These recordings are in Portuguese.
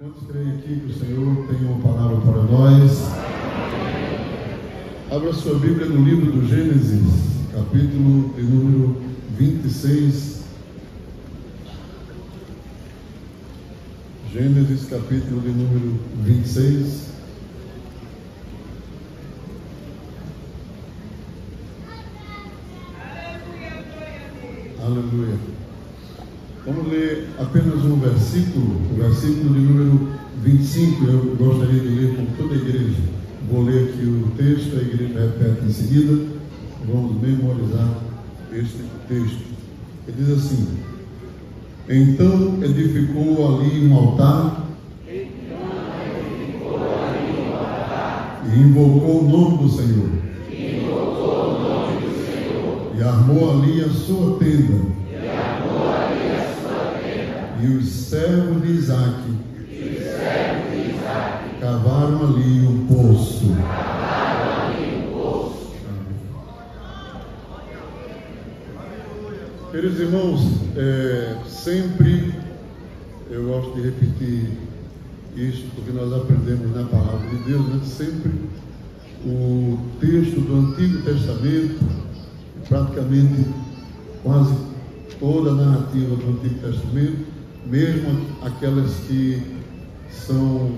Quantos creem aqui que o Senhor tem uma palavra para nós? Abra sua Bíblia no livro do Gênesis, capítulo de número 26. Gênesis, capítulo de número 26. Aleluia. Vamos ler apenas um versículo, o versículo de número 25. Eu gostaria de ler com toda a igreja. Vou ler aqui o texto, a igreja repete em seguida. Vamos memorizar este texto. Ele diz assim: então edificou ali um altar e invocou o nome do Senhor. E armou ali a sua tenda. E os servos de Isaque cavaram ali um poço. Queridos irmãos, sempre eu gosto de repetir isso, porque nós aprendemos na palavra de Deus, né? Sempre o texto do Antigo Testamento, praticamente quase toda a narrativa do Antigo Testamento, mesmo aquelas que são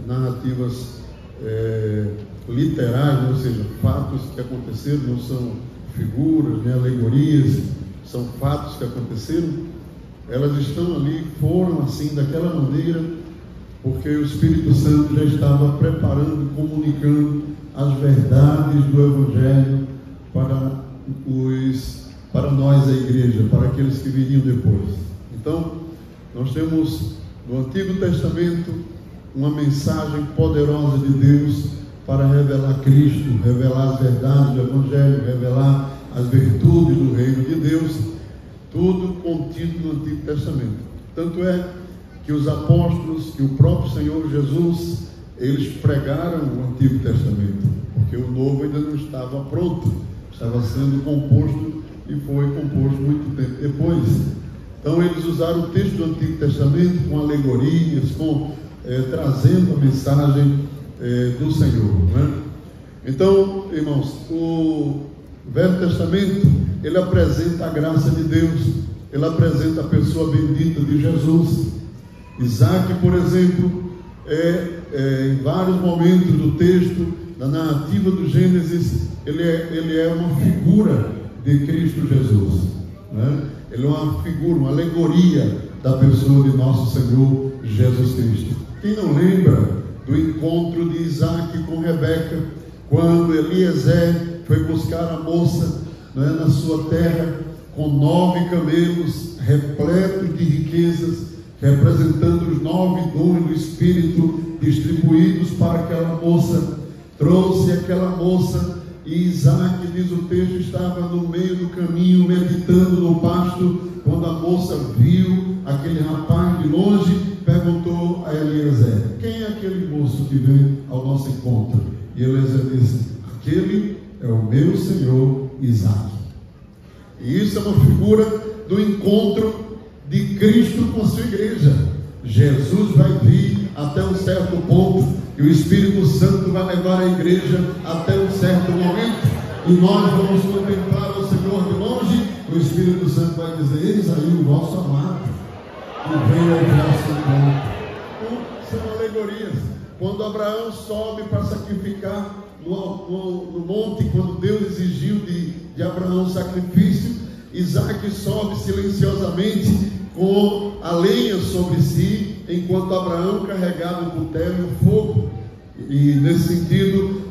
narrativas literais, ou seja, fatos que aconteceram, não são figuras, nem alegorias, são fatos que aconteceram. Elas estão ali, foram assim, daquela maneira, porque o Espírito Santo já estava preparando, comunicando as verdades do Evangelho para nós, a igreja, para aqueles que viriam depois. Então, nós temos no Antigo Testamento uma mensagem poderosa de Deus para revelar Cristo, revelar as verdades do Evangelho, revelar as virtudes do reino de Deus, tudo contido no Antigo Testamento. Tanto é que os apóstolos, que o próprio Senhor Jesus, eles pregaram o Antigo Testamento, porque o Novo ainda não estava pronto, estava sendo composto e foi composto muito tempo depois. Então eles usaram o texto do Antigo Testamento com alegorias, trazendo a mensagem do Senhor, né? Então, irmãos, o Velho Testamento, ele apresenta a graça de Deus, ele apresenta a pessoa bendita de Jesus. Isaque, por exemplo, em vários momentos do texto, da narrativa do Gênesis, ele é uma figura de Cristo Jesus, né? Ele é uma figura, uma alegoria da pessoa de nosso Senhor Jesus Cristo. Quem não lembra do encontro de Isaque com Rebeca, quando Eliezer foi buscar a moça, né, na sua terra, com 9 camelos repletos de riquezas, representando os 9 dons do Espírito distribuídos para aquela moça. Trouxe aquela moça, e Isaque, diz o texto, estava no meio do caminho, meditando no pasto, quando a moça viu aquele rapaz de longe, perguntou a Eliezer: quem é aquele moço que vem ao nosso encontro? E Eliezer disse: aquele é o meu senhor Isaque. E isso é uma figura do encontro de Cristo com a sua igreja. Jesus vai vir até um certo ponto, e o Espírito Santo vai levar a igreja até um certo momento, e nós vamos contemplar o Senhor de longe. O Espírito Santo vai dizer: eis aí o vosso amado, que vem ao vosso encontro. Então, são alegorias. Quando Abraão sobe para sacrificar no monte, quando Deus exigiu de Abraão sacrifício, Isaque sobe silenciosamente com a lenha sobre si, enquanto Abraão carregava o cutelo e o fogo. E nesse sentido,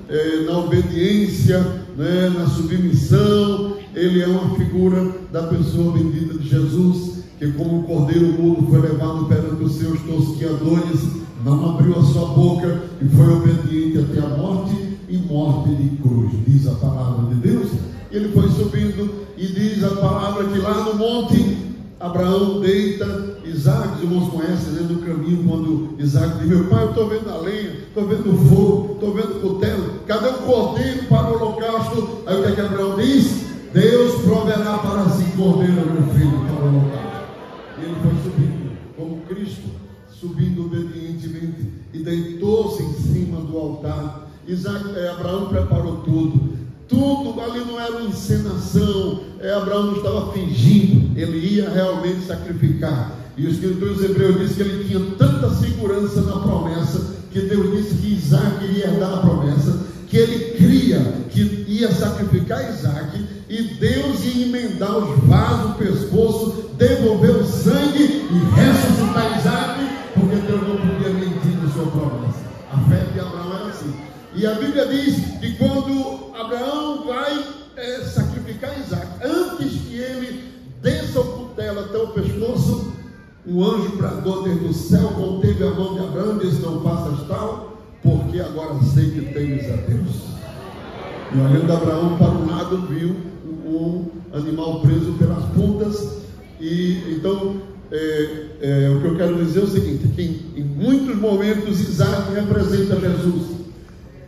na obediência, né, na submissão, ele é uma figura da pessoa bendita de Jesus, que como um cordeiro mudo foi levado perante os seus tosquiadores, não abriu a sua boca e foi obediente até a morte, e morte de cruz, diz a palavra de Deus. Ele foi subindo, e diz a palavra que lá no monte Abraão deita Isaque. Os irmãos conhecem, né, no caminho, quando Isaque diz: meu pai, eu estou vendo a lenha, estou vendo o fogo, estou vendo o cutelo, cadê o cordeiro para o holocausto? Aí o que é que Abraão diz? Deus proverá para si cordeiro, meu filho, para o holocausto. E ele foi subindo como Cristo, subindo obedientemente e deitou-se em cima do altar. Abraão preparou tudo ali não era uma encenação, Abraão não estava fingindo, ele ia realmente sacrificar. E o escritor dos Hebreus diz que ele tinha tanta segurança na promessa, que Deus disse que Isaac iria herdar a promessa, que ele cria que ia sacrificar Isaac, e Deus ia emendar os vasos, o pescoço, devolver o sangue e ressuscitar Isaac, porque Deus não podia mentir na sua promessa. A fé de Abraão era assim. E a Bíblia diz que quando Abraão vai sacrificar Isaac, antes que ele desça o cutelo até o pescoço, um anjo bradou desde o céu, conteve a mão de Abraão e disse: não faças tal, porque agora sei que temes a Deus. E olhando Abraão para um lado, viu um animal preso pelas pontas. E então o que eu quero dizer é o seguinte: que em muitos momentos Isaac representa Jesus.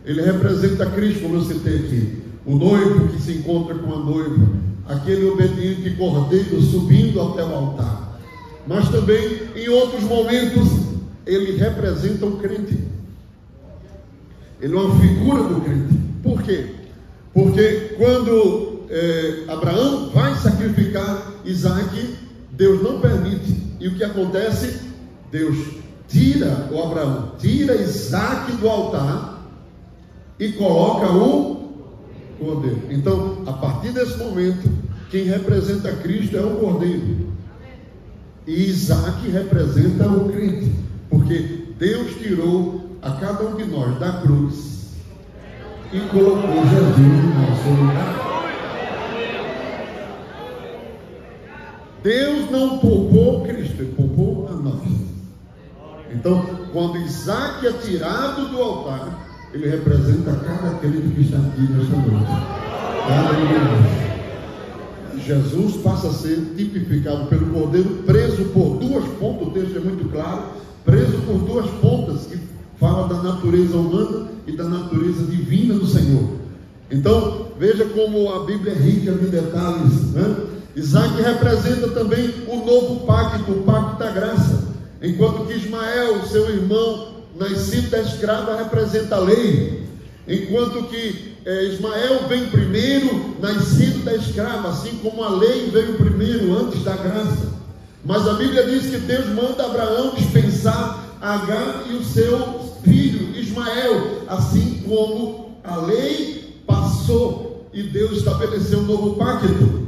Ele representa Cristo, como eu citei aqui, o noivo que se encontra com a noiva, aquele obediente cordeiro subindo até o altar. Mas também em outros momentos ele representa o crente. Ele é uma figura do crente. Por quê? Porque quando Abraão vai sacrificar Isaac, Deus não permite. E o que acontece? Deus tira Isaac do altar e coloca o cordeiro. Então, a partir desse momento, quem representa Cristo é o cordeiro, e Isaac representa o crente, porque Deus tirou a cada um de nós da cruz e colocou Jesus no nosso lugar. Deus não poupou Cristo, ele poupou a nós. Então, quando Isaac é tirado do altar, ele representa cada crente que está aqui nesta noite. Jesus passa a ser tipificado pelo cordeiro, preso por duas pontas. O texto é muito claro, preso por duas pontas, que fala da natureza humana e da natureza divina do Senhor. Então, veja como a Bíblia é rica de detalhes, né? Isaac representa também o novo pacto, o pacto da graça. Enquanto que Ismael, seu irmão, nascido da escrava, representa a lei. Enquanto que Ismael vem primeiro, nascido da escrava, assim como a lei veio primeiro, antes da graça. Mas a Bíblia diz que Deus manda Abraão dispensar Agar e o seu filho Ismael, assim como a lei passou e Deus estabeleceu um novo pacto.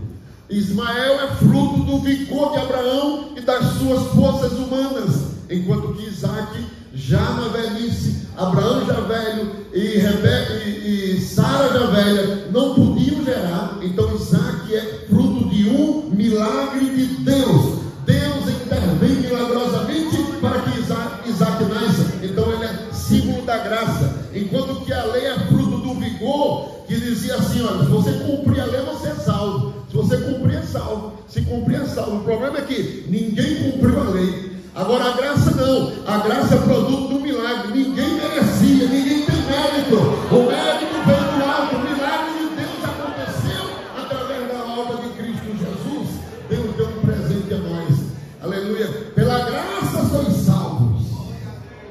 Ismael é fruto do vigor de Abraão e das suas forças humanas, enquanto que Isaac, já na velhice, Abraão já velho e Rebeca e Sara já velha, não podiam gerar. Então Isaac é fruto de um milagre de Deus. Deus intervém milagrosamente para que Isaac nasça. Então ele é símbolo da graça, enquanto que a lei é fruto do vigor, que dizia assim: olha, se você cumprir a lei, você é salvo. Se você cumprir, é salvo. Se cumprir, é salvo. O problema é que ninguém cumpriu a lei. Agora a graça não. A graça é produto do milagre. Ninguém merecia, ninguém tem mérito. O mérito veio do alto. O milagre de Deus aconteceu através da obra de Cristo Jesus. Deus deu um presente a nós. Aleluia. Pela graça sois salvos.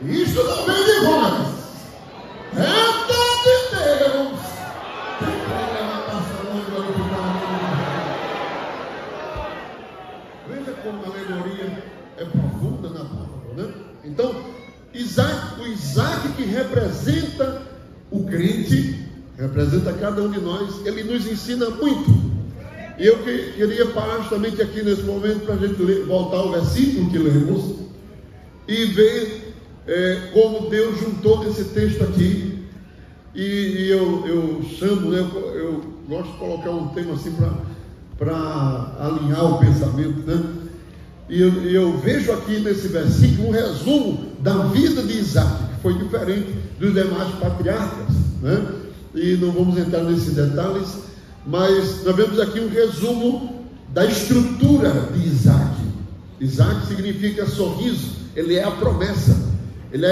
Isso não vem de vós, é de Deus. Veja como a alegoria é profunda na palavra, né? Então, o Isaac que representa o crente, representa cada um de nós, ele nos ensina muito. E eu queria parar justamente aqui nesse momento para a gente voltar ao versículo que lemos e ver como Deus juntou nesse texto aqui. E eu chamo, né, eu gosto de colocar um tema assim para alinhar o pensamento, né? E eu vejo aqui nesse versículo um resumo da vida de Isaac, que foi diferente dos demais patriarcas, né? E não vamos entrar nesses detalhes, mas nós vemos aqui um resumo da estrutura de Isaac. Isaac significa sorriso, ele é a promessa, ele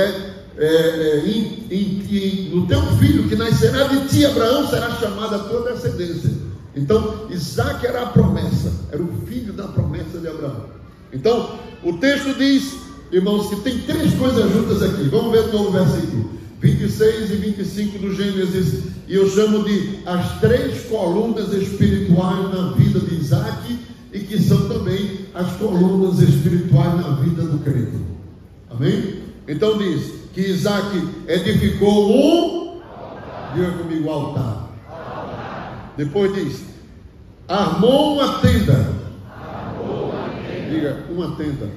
no teu filho que nascerá de ti, Abraão, será chamada a tua descendência. Então Isaac era a promessa, era o filho da promessa de Abraão. Então o texto diz irmãos, que tem três coisas juntas aqui. Vamos ver o novo versículo 26 e 25 do Gênesis, e eu chamo de as três colunas espirituais na vida de Isaac, e que são também as colunas espirituais na vida do crente. Amém? Então diz que Isaac edificou diga comigo, altar. Depois diz, armou uma tenda. Diga, uma tenda.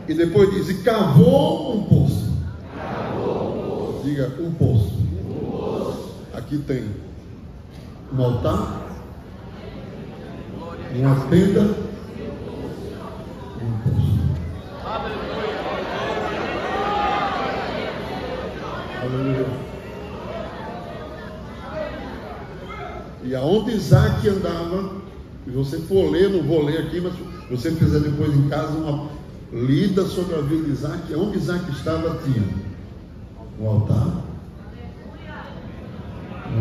E depois diz, e cavou um poço. Diga, um poço. Aqui tem um altar, uma tenda e um poço. Aleluia. E aonde Isaac andava, se você for ler, não vou ler aqui, mas se você fizer depois em casa uma lida sobre a vida de Isaac, aonde Isaac estava tinha um altar,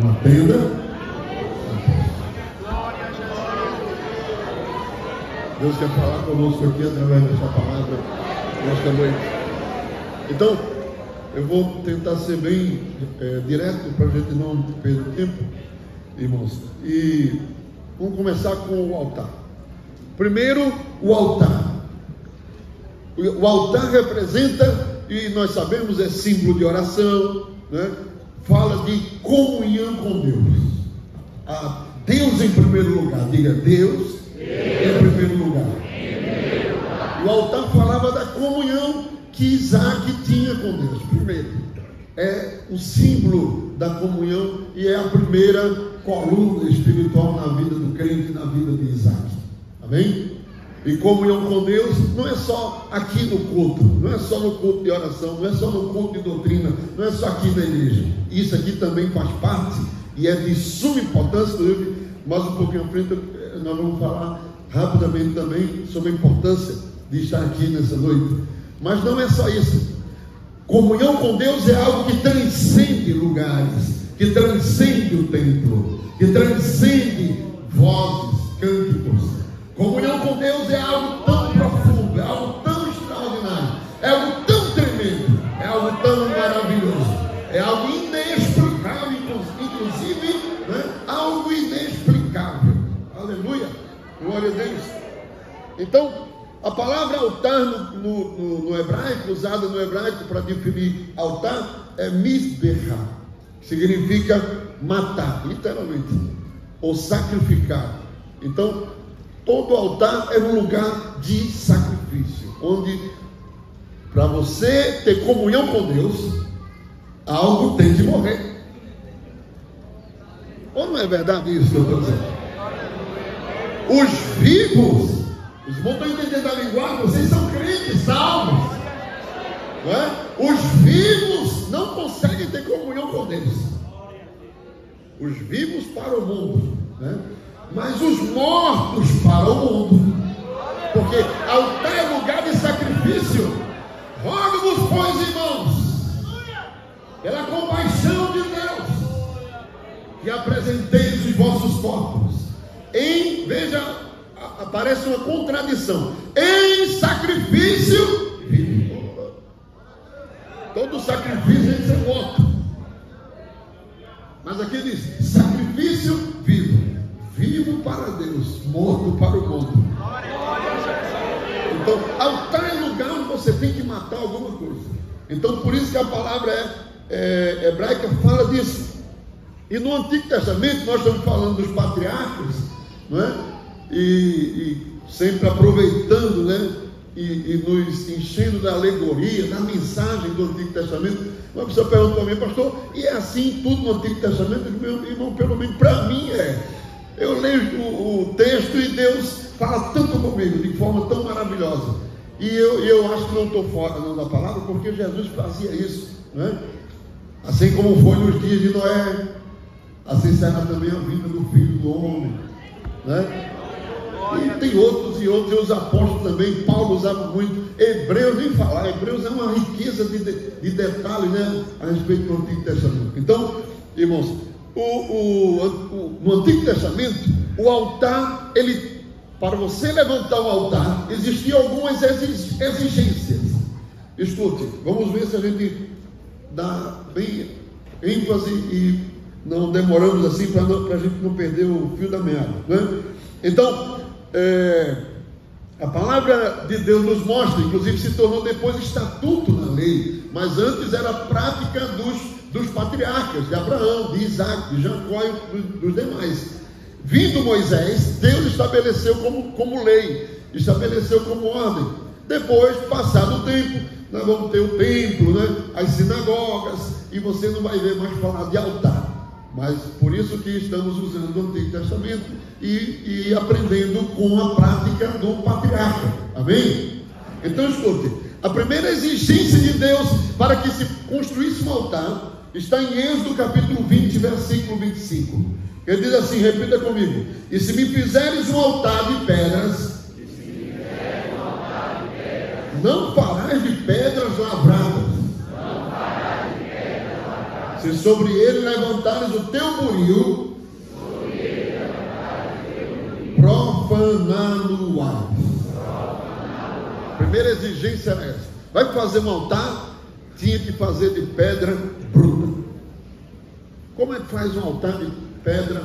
uma tenda, Deus quer falar conosco aqui através dessa palavra nesta noite. Então, eu vou tentar ser bem direto para a gente não perder tempo, irmãos. E vamos começar com o altar. Primeiro, o altar. O altar representa, e nós sabemos, é símbolo de oração, né? Fala de comunhão com Deus. Deus em primeiro lugar. Diga, Deus em primeiro lugar. O altar falava da comunhão que Isaac tinha com Deus. Primeiro, é o símbolo da comunhão e é a primeira coluna espiritual na vida do crente, na vida de Isaac. Amém? E comunhão com Deus não é só aqui no culto, não é só no culto de oração, não é só no culto de doutrina, não é só aqui na igreja. Isso aqui também faz parte e é de suma importância. Mas um pouquinho à frente nós vamos falar rapidamente também sobre a importância de estar aqui nessa noite. Mas não é só isso. Comunhão com Deus é algo que transcende lugares, que transcende o templo, que transcende vozes, cânticos. Comunhão com Deus é algo tão profundo, é algo tão extraordinário, é algo tão tremendo, é algo tão maravilhoso, é algo inexplicável, inclusive, né? Algo inexplicável. Aleluia, glória a Deus. Então, a palavra altar no hebraico, usada no hebraico para definir altar, é mizbeha, que significa matar, literalmente, ou sacrificar. Então, todo altar é um lugar de sacrifício, onde, para você ter comunhão com Deus, algo tem de morrer. Ou não é verdade isso que eu estou dizendo? Os vivos, os irmãos estão entendendo a linguagem, vocês são crentes, salvos, não é? Os vivos não conseguem ter comunhão com Deus. Os vivos para o mundo, né? Mas os mortos para o mundo, porque altar é lugar de sacrifício. Rogo-vos, pois, irmãos, pela compaixão de Deus, que apresenteis os vossos corpos veja, aparece uma contradição, em sacrifício vivo. Todo sacrifício tem que ser morto, mas aqui diz sacrifício vivo. Vivo para Deus, morto para o mundo. Então, altar é lugar onde você tem que matar alguma coisa. Então, por isso que a palavra hebraica fala disso. E no Antigo Testamento, nós estamos falando dos patriarcas, não é? E sempre aproveitando, né? E nos enchendo da alegoria, da mensagem do Antigo Testamento. Uma pessoa pergunta para mim, pastor, e é assim tudo no Antigo Testamento? Meu irmão, pelo menos para mim é. Eu leio o texto e Deus fala tanto comigo, de forma tão maravilhosa. E eu acho que não estou fora não da palavra, porque Jesus fazia isso, né? Assim como foi nos dias de Noé, assim será também a vida do Filho do Homem, né? E tem outros e os apóstolos também. Paulo usava muito. Hebreus, nem falar, Hebreus é uma riqueza de detalhes, né, a respeito do Antigo Testamento. Então, irmãos, no Antigo Testamento, o altar, ele para você levantar um altar, existiam algumas exigências. Escute, vamos ver se a gente dá bem ênfase e não demoramos assim para a gente não perder o fio da meada, né? Então, a palavra de Deus nos mostra, inclusive se tornou depois estatuto na lei, mas antes era prática dos patriarcas, de Abraão, de Isaac, de Jacó e dos demais. Vindo Moisés, Deus estabeleceu como lei, estabeleceu como ordem. Depois, passado o tempo, nós vamos ter o templo, né? As sinagogas, e você não vai ver mais falar de altar. Mas por isso que estamos usando o Antigo Testamento e aprendendo com a prática do patriarca. Amém? Então escute, a primeira exigência de Deus para que se construísse um altar está em Êxodo capítulo 20, versículo 25. Ele diz assim, repita comigo: e se me fizeres um altar de pedras, não farás de pedras lavradas. Se sobre ele levantares o teu buril, profaná-lo-ás. Primeira exigência era essa. Vai fazer um altar, tinha que fazer de pedra bruta. Como é que faz um altar de pedra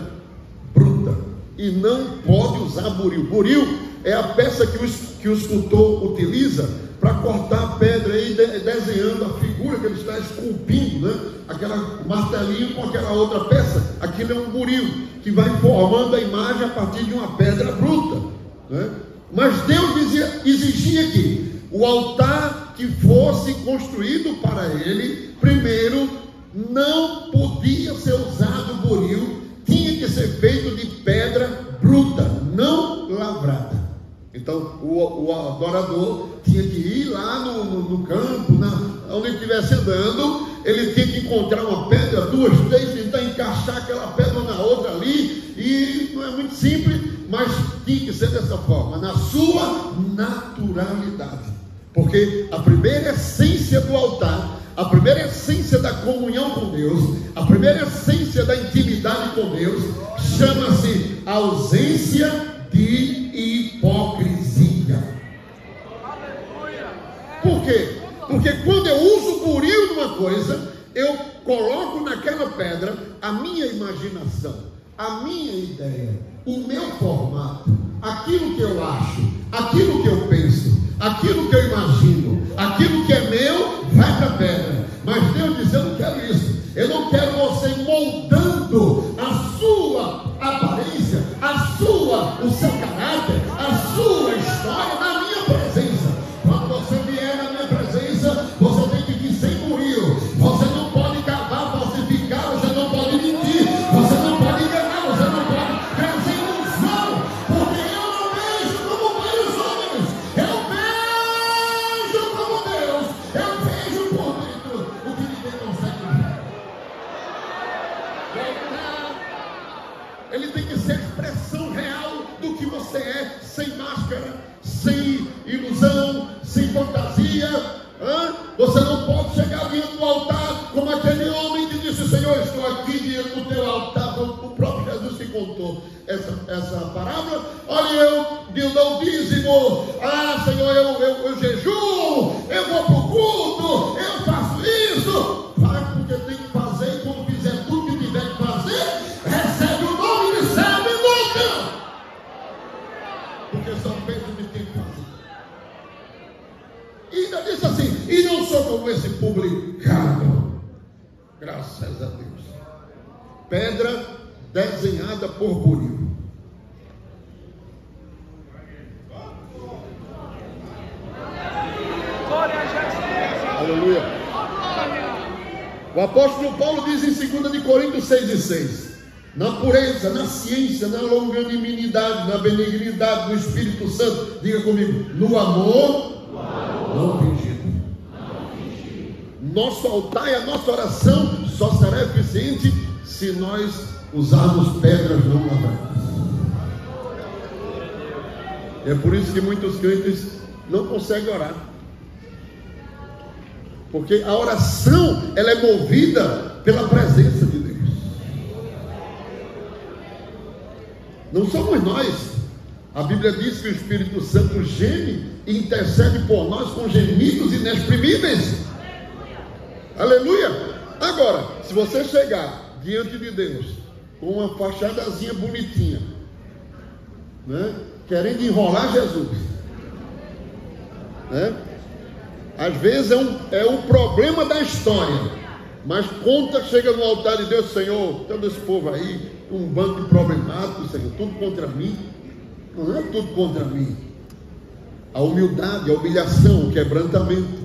bruta? E não pode usar buril. Buril é a peça que o escultor utiliza para cortar a pedra e desenhando a figura que ele está esculpindo, né? Aquela martelinho com aquela outra peça, aquilo é um buril que vai formando a imagem a partir de uma pedra bruta, né? Mas Deus exigia que o altar que fosse construído para ele, primeiro, não podia ser usado buril, tinha que ser feito de pedra bruta, não lavrada. Então o adorador tinha que ir lá no campo, onde ele estivesse andando, ele tinha que encontrar uma pedra, duas, três, tentar encaixar aquela pedra na outra ali, e não é muito simples, mas tinha que ser dessa forma, na sua naturalidade, porque a primeira essência do altar, a primeira essência da comunhão com Deus, a primeira essência da intimidade com Deus, chama-se ausência de hipocrisia. Por quê? Porque quando eu uso o buril de uma coisa, eu coloco naquela pedra a minha imaginação, a minha ideia, o meu formato, aquilo que eu acho, aquilo que eu penso, aquilo que eu imagino, aquilo que é meu, vai para a pedra. Mas Deus diz: eu não quero isso. Eu não quero você moldando a sua aparência, o seu caráter, a sua história na minha presença. Quando você vier na minha presença, você tem que vir sem buril. Você não pode cavar, falsificar, você não pode mentir, você não pode enganar, você não pode trazer ilusão, porque eu não vejo como vários homens, eu vejo como Deus, eu vejo por dentro o que ninguém consegue ver. Ele tem que ser a expressão real do que você é, sem máscara, sem ilusão, sem fantasia. Você não pode chegar diante do altar como aquele homem que disse: Senhor, estou aqui diante do teu altar. O próprio Jesus que contou essa parábola. Olha, eu dou o dízimo, Senhor, eu jejuo, eu vou para o culto, eu faço isso. Faz porque tem que fazer, e quando fizer tudo que tiver que fazer, recebe o nome de servo inútil, porque só pensa que tem que fazer. E ainda disse assim: e não sou como esse publicano. Graças a Deus. Pedra desenhada por buril. Aleluia. O apóstolo Paulo diz em 2 Coríntios 6:6: na pureza, na ciência, na longanimidade, na benignidade do Espírito Santo. Diga comigo: no amor, não fingido. Nosso altar e a nossa oração só será eficiente se nós usarmos pedras não lavradas. É por isso que muitos crentes não conseguem orar, porque a oração, ela é movida pela presença de Deus. Não somos nós. A Bíblia diz que o Espírito Santo geme e intercede por nós com gemidos inexprimíveis. Aleluia! Agora, se você chegar diante de Deus com uma fachadazinha bonitinha, né, querendo enrolar Jesus, né? Às vezes é um problema da história, mas chega no altar de Deus: Senhor, todo esse povo aí, um bando de problemáticos, Senhor, tudo contra mim. Não é tudo contra mim. A humildade, a humilhação, o quebrantamento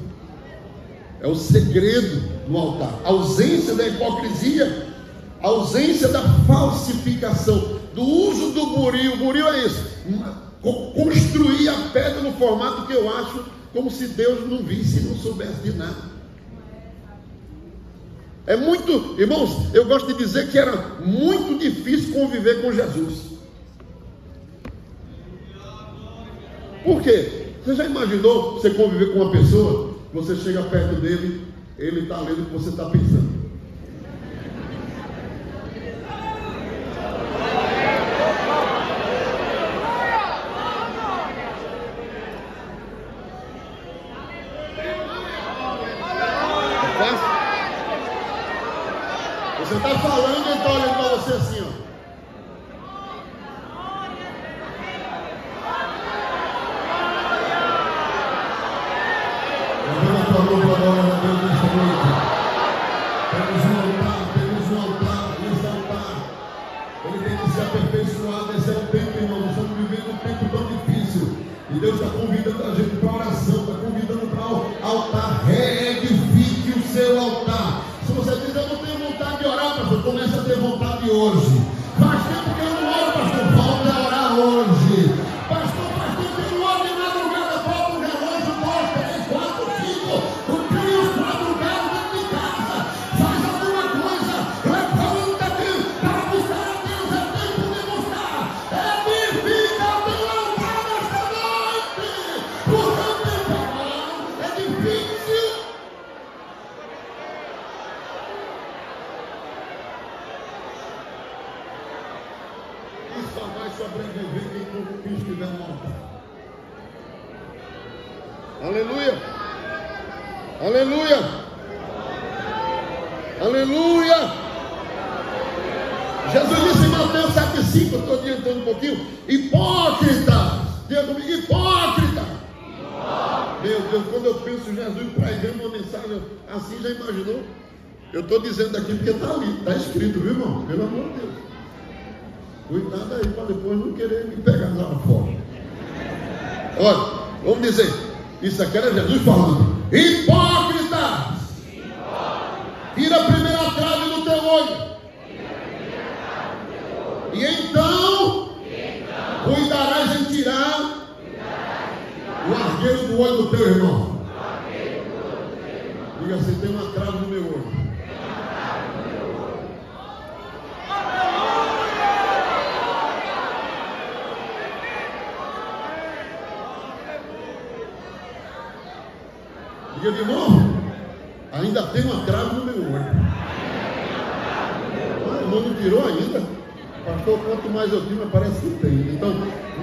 é o segredo no altar. A ausência da hipocrisia, a ausência da falsificação, do uso do buril. O buril é isso: construir a pedra no formato que eu acho, como se Deus não visse e não soubesse de nada. É muito, irmãos, eu gosto de dizer que era muito difícil conviver com Jesus. Por quê? Você já imaginou você conviver com uma pessoa, você chega perto dele, ele está lendo o que você está pensando? Você está falando e está olhando para você assim, ó. Temos um altar, esse altar, ele tem que ser aperfeiçoado. Esse é o tempo, irmão. Nós estamos vivendo um tempo tão difícil, e Deus está convidando a gente para oração, está convidando para o altar. Reedifique o seu altar. Se você diz: eu não tenho vontade de orar, pastor, comece a ter vontade hoje. Faz tempo que eu não oro, pastor, volte a orar hoje. Pastor, faz tempo que eu não oro de madrugada, volta o relógio, 2, 3, 4, 5, cria os 4 galos dentro de casa. Faz alguma coisa, levanta Deus para buscar a Deus. É tempo de buscar. Edifica o teu altar nesta noite, porque o tempo é difícil. Só vai sobreviver quem estiver no altar. Aleluia! Aleluia! Aleluia! Jesus disse em Mateus 7,5, eu estou adiantando um pouquinho: hipócritas! Diga comigo: hipócrita! Meu Deus, quando eu penso em Jesus pregando uma mensagem assim, já imaginou? Eu estou dizendo aqui porque está ali, está escrito, viu, irmão? Pelo amor de Deus. Cuidado aí para depois não querer me pegar lá fora. Olha, vamos dizer, isso aqui era Jesus falando: hipócritas! Tira a primeira trave do teu olho, e então cuidarás em tirar o argueiro do olho do teu irmão. Diga assim: tem uma trave no meu olho. Diga de novo: ainda tem uma trave no meu olho. O irmão não tirou ainda? Pastor, quanto mais eu tiro, parece que tem. Então,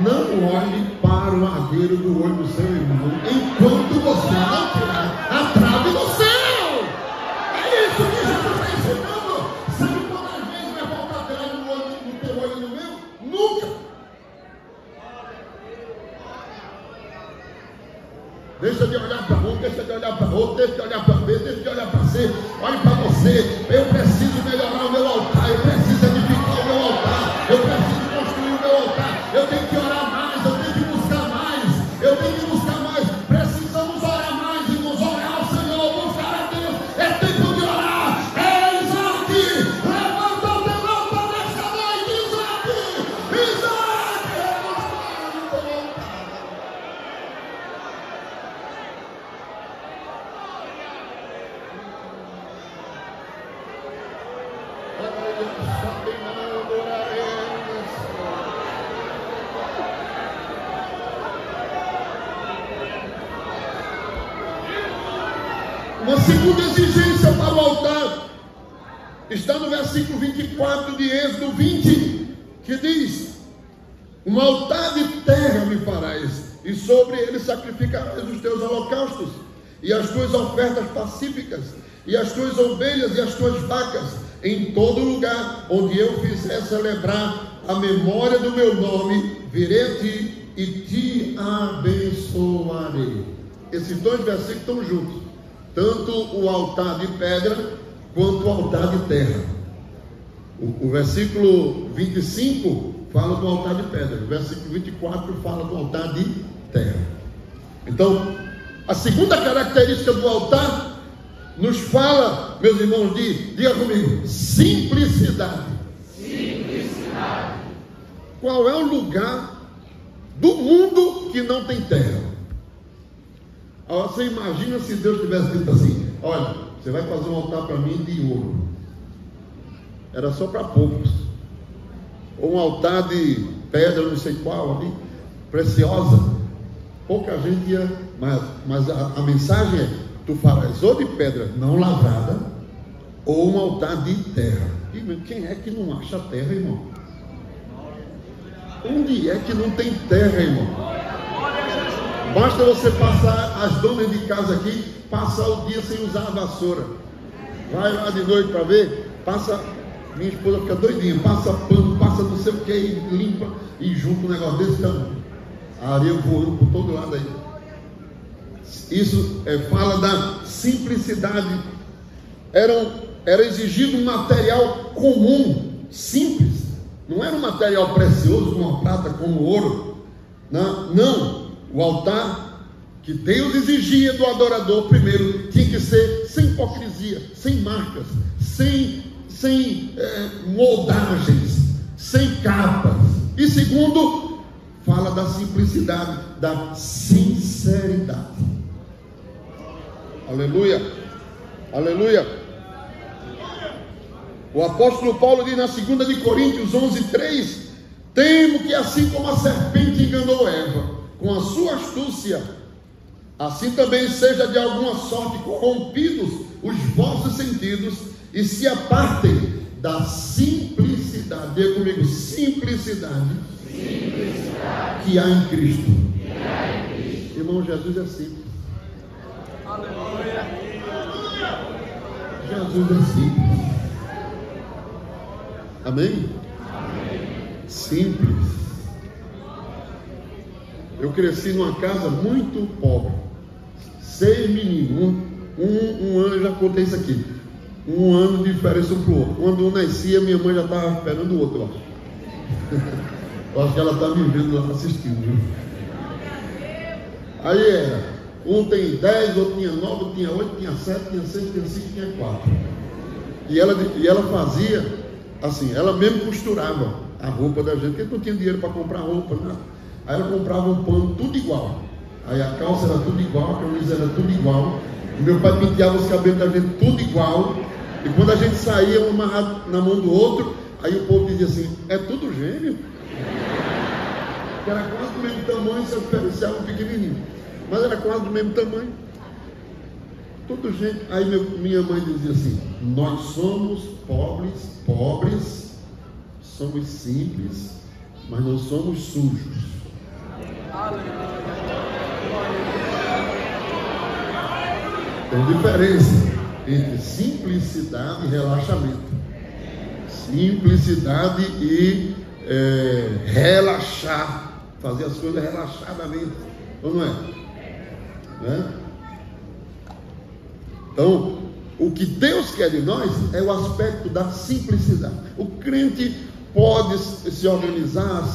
não olhe para o argueiro do olho do seu irmão enquanto você não tirar a trave do céu. É isso que Jesus está ensinando. Sabe quantas vezes vai faltar trave no teu olho e no meu? Nunca. Deixa de olhar para um, deixa de olhar para outro, deixa de olhar para B, deixa de olhar para C. Olhe para você. Eu preciso melhorar o meu altar, eu preciso edificar o meu altar, eu preciso construir o meu altar. Eu tenho que orar mais, eu tenho que buscar mais, eu tenho que buscar mais. Precisamos orar mais, irmãos. Orar ao Senhor, buscar a Deus. É tempo de orar. É Isaac, levanta o teu altar nesta noite, Isaac. Isaac, levanta o teu altar. Uma segunda exigência para o altar está no versículo 24 de Êxodo 20, que diz: Um altar de terra me farás, e sobre ele sacrificarás os teus holocaustos, e as tuas ofertas pacíficas, e as tuas ovelhas e as tuas vacas, em todo lugar onde eu fizer celebrar a memória do meu nome, virei a ti e te abençoarei. Esses dois versículos estão juntos, tanto o altar de pedra quanto o altar de terra. O versículo 25 fala do altar de pedra, o versículo 24 fala do altar de terra. Então, a segunda característica do altar nos fala, meus irmãos, diga comigo, simplicidade. Simplicidade. Qual é o lugar do mundo que não tem terra? Você imagina se Deus tivesse dito assim: olha, você vai fazer um altar para mim de ouro. Era só para poucos. Ou um altar de pedra, não sei qual, ali, preciosa. Pouca gente ia, mas a mensagem é: tu farás ou de pedra não lavrada, ou um altar de terra. E quem é que não acha terra, irmão? Onde é que não tem terra, irmão? Basta você passar, as donas de casa aqui, passar o dia sem usar a vassoura. Vai lá de noite para ver, passa, minha esposa fica doidinha, passa pano, passa não sei o que, e limpa, e junta um negócio desse tamanho. A areia voando por todo lado aí. Isso fala da simplicidade. Era exigido um material comum, simples. Não era um material precioso como a prata, como o ouro. Não. O altar que Deus exigia do adorador, primeiro, tinha que ser sem hipocrisia, sem marcas, sem moldagens, sem capas. E segundo, fala da simplicidade, da sinceridade. Aleluia, aleluia. O apóstolo Paulo diz na 2 de Coríntios 11:3: temo que assim como a serpente enganou Eva com a sua astúcia, assim também seja de alguma sorte corrompidos os vossos sentidos e se apartem da simplicidade. Diga comigo, simplicidade que há em Cristo. Irmão, Jesus é simples. Aleluia. Jesus é simples. Amém? Simples. Eu cresci numa casa muito pobre, 6 meninos, um ano, eu já contei isso aqui, um ano de diferença um para o outro. Quando um nascia, minha mãe já estava esperando o outro, eu acho. Eu acho que ela está me vendo lá assistindo, viu? Aí era, um tem 10, outro tinha 9, outro tinha 8, tinha 7, tinha 6, tinha 5, tinha 4. E ela fazia assim, ela mesmo costurava a roupa da gente, porque não tinha dinheiro para comprar roupa, nada. Aí ela comprava um pano tudo igual. Aí a calça era tudo igual, a camisa era tudo igual. E meu pai penteava os cabelos da gente tudo igual. E quando a gente saía, um amarrado na mão do outro, aí o povo dizia assim: é tudo gêmeo. Que era quase do mesmo tamanho, se diferenciava um pequenininho. Mas era quase do mesmo tamanho. Tudo gente. Aí minha mãe dizia assim: nós somos pobres, somos simples, mas não somos sujos. Tem diferença entre simplicidade e relaxamento. Simplicidade e relaxar, fazer as coisas relaxadamente, ou não é? Né? Então, o que Deus quer de nós é o aspecto da simplicidade. O crente pode se organizar,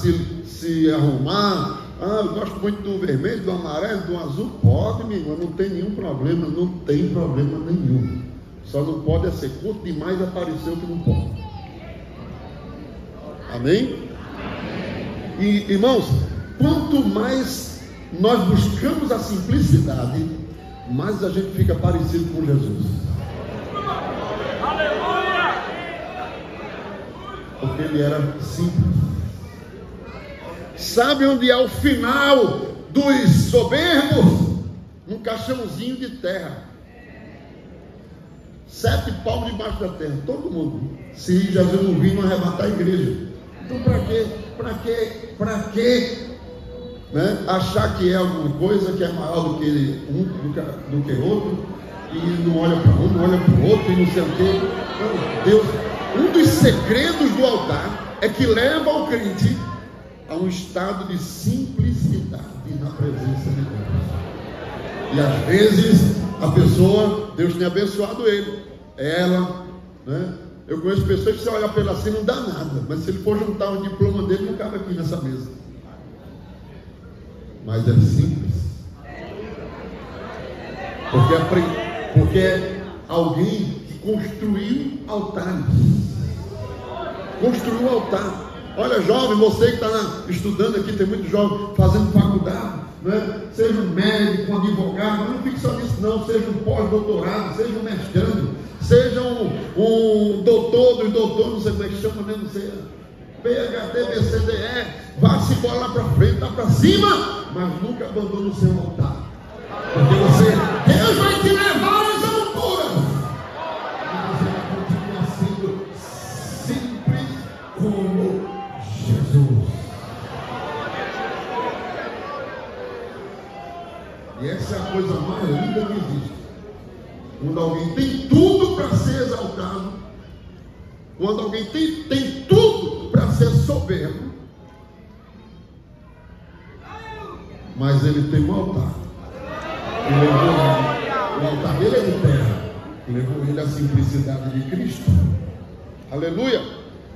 se arrumar. Eu gosto muito do vermelho, do amarelo, do azul. Pode, meu irmão, não tem nenhum problema, não tem problema nenhum. Só não pode ser curto demais e aparecer o que não pode. Amém? E, irmãos, quanto mais nós buscamos a simplicidade, mais a gente fica parecido com Jesus. Aleluia! Porque ele era simples. Sabe onde é o final dos soberbos? Num caixãozinho de terra. 7 palmos debaixo da terra. Todo mundo. Se Jesus não vir, não arrebatar a igreja. Então para quê? Né? Achar que é alguma coisa que é maior do que do que outro, e não olha para um, não olha para o outro, e não sei o quê. Então, Deus, um dos segredos do altar é que leva o crente a um estado de simplicidade na presença de Deus. E às vezes a pessoa, Deus tem abençoado ele, ela, né? Eu conheço pessoas que se olhar para ele assim não dá nada, mas se ele for juntar o diploma dele, não cabe aqui nessa mesa. Mas é simples, porque é alguém que construiu altares. Construiu altar. Olha, jovem, você que está estudando aqui, tem muito jovem fazendo faculdade, né? Seja um médico, um advogado, mas não fique só nisso não, seja um pós-doutorado, seja um mestrando, seja um doutor dos doutores, não sei como é que chama, né? Não sei, PhD, BCDE, vá-se embora lá para frente, lá para cima, mas nunca abandone o seu altar, porque Deus vai te levar às alturas, e você vai continuar sendo simples como Jesus. E essa é a coisa mais linda que existe. Quando alguém tem tudo para ser exaltado, quando alguém tem tudo para ser soberbo, mas ele tem um altar. O altar dele é de terra, levou ele à simplicidade de Cristo. Aleluia.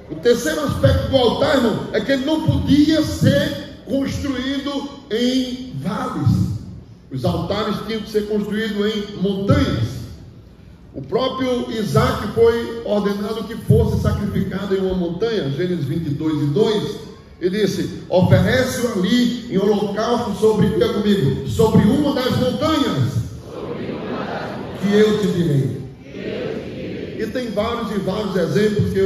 O terceiro aspecto do altar, irmão, é que ele não podia ser construído em vales. Os altares tinham que ser construídos em montanhas. O próprio Isaac foi ordenado que fosse sacrificado em uma montanha. Gênesis 22:2. Ele disse: oferece-o ali em holocausto sobre uma das montanhas, que eu te direi. E tem vários e vários exemplos que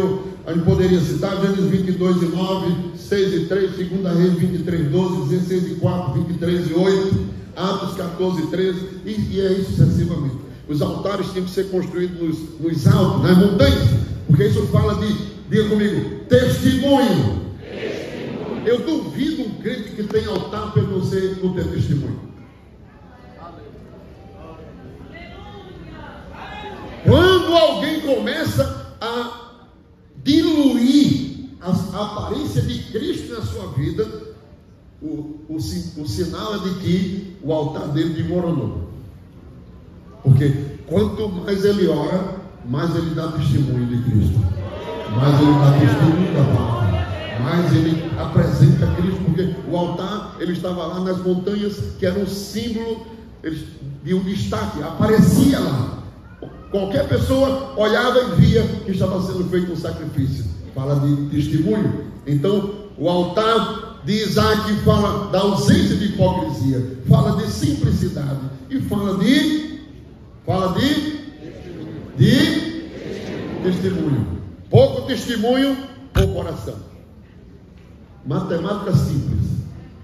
a gente poderia citar. Gênesis 22:9, 6:3, 2 Reis 23:12, 16:4, 23:8, Atos 14:13, e é isso sucessivamente. Os altares tinham que ser construídos nos altos, nas montanhas, porque isso fala de, diga comigo, testemunho. Eu duvido um crente que tem altar para não ter testemunho. Quando alguém começa a diluir a aparência de Cristo na sua vida, o sinal é de que o altar dele desmoronou. Porque quanto mais ele ora, mais ele dá testemunho de Cristo, mais ele dá testemunho da palavra, mais ele apresenta Cristo, porque o altar, ele estava lá nas montanhas, que era um símbolo de um destaque, aparecia lá. Qualquer pessoa olhava e via que estava sendo feito um sacrifício. Fala de testemunho. Então, o altar de Isaac fala da ausência de hipocrisia, fala de simplicidade e fala de testemunho. Pouco testemunho, pouco oração. Matemática simples.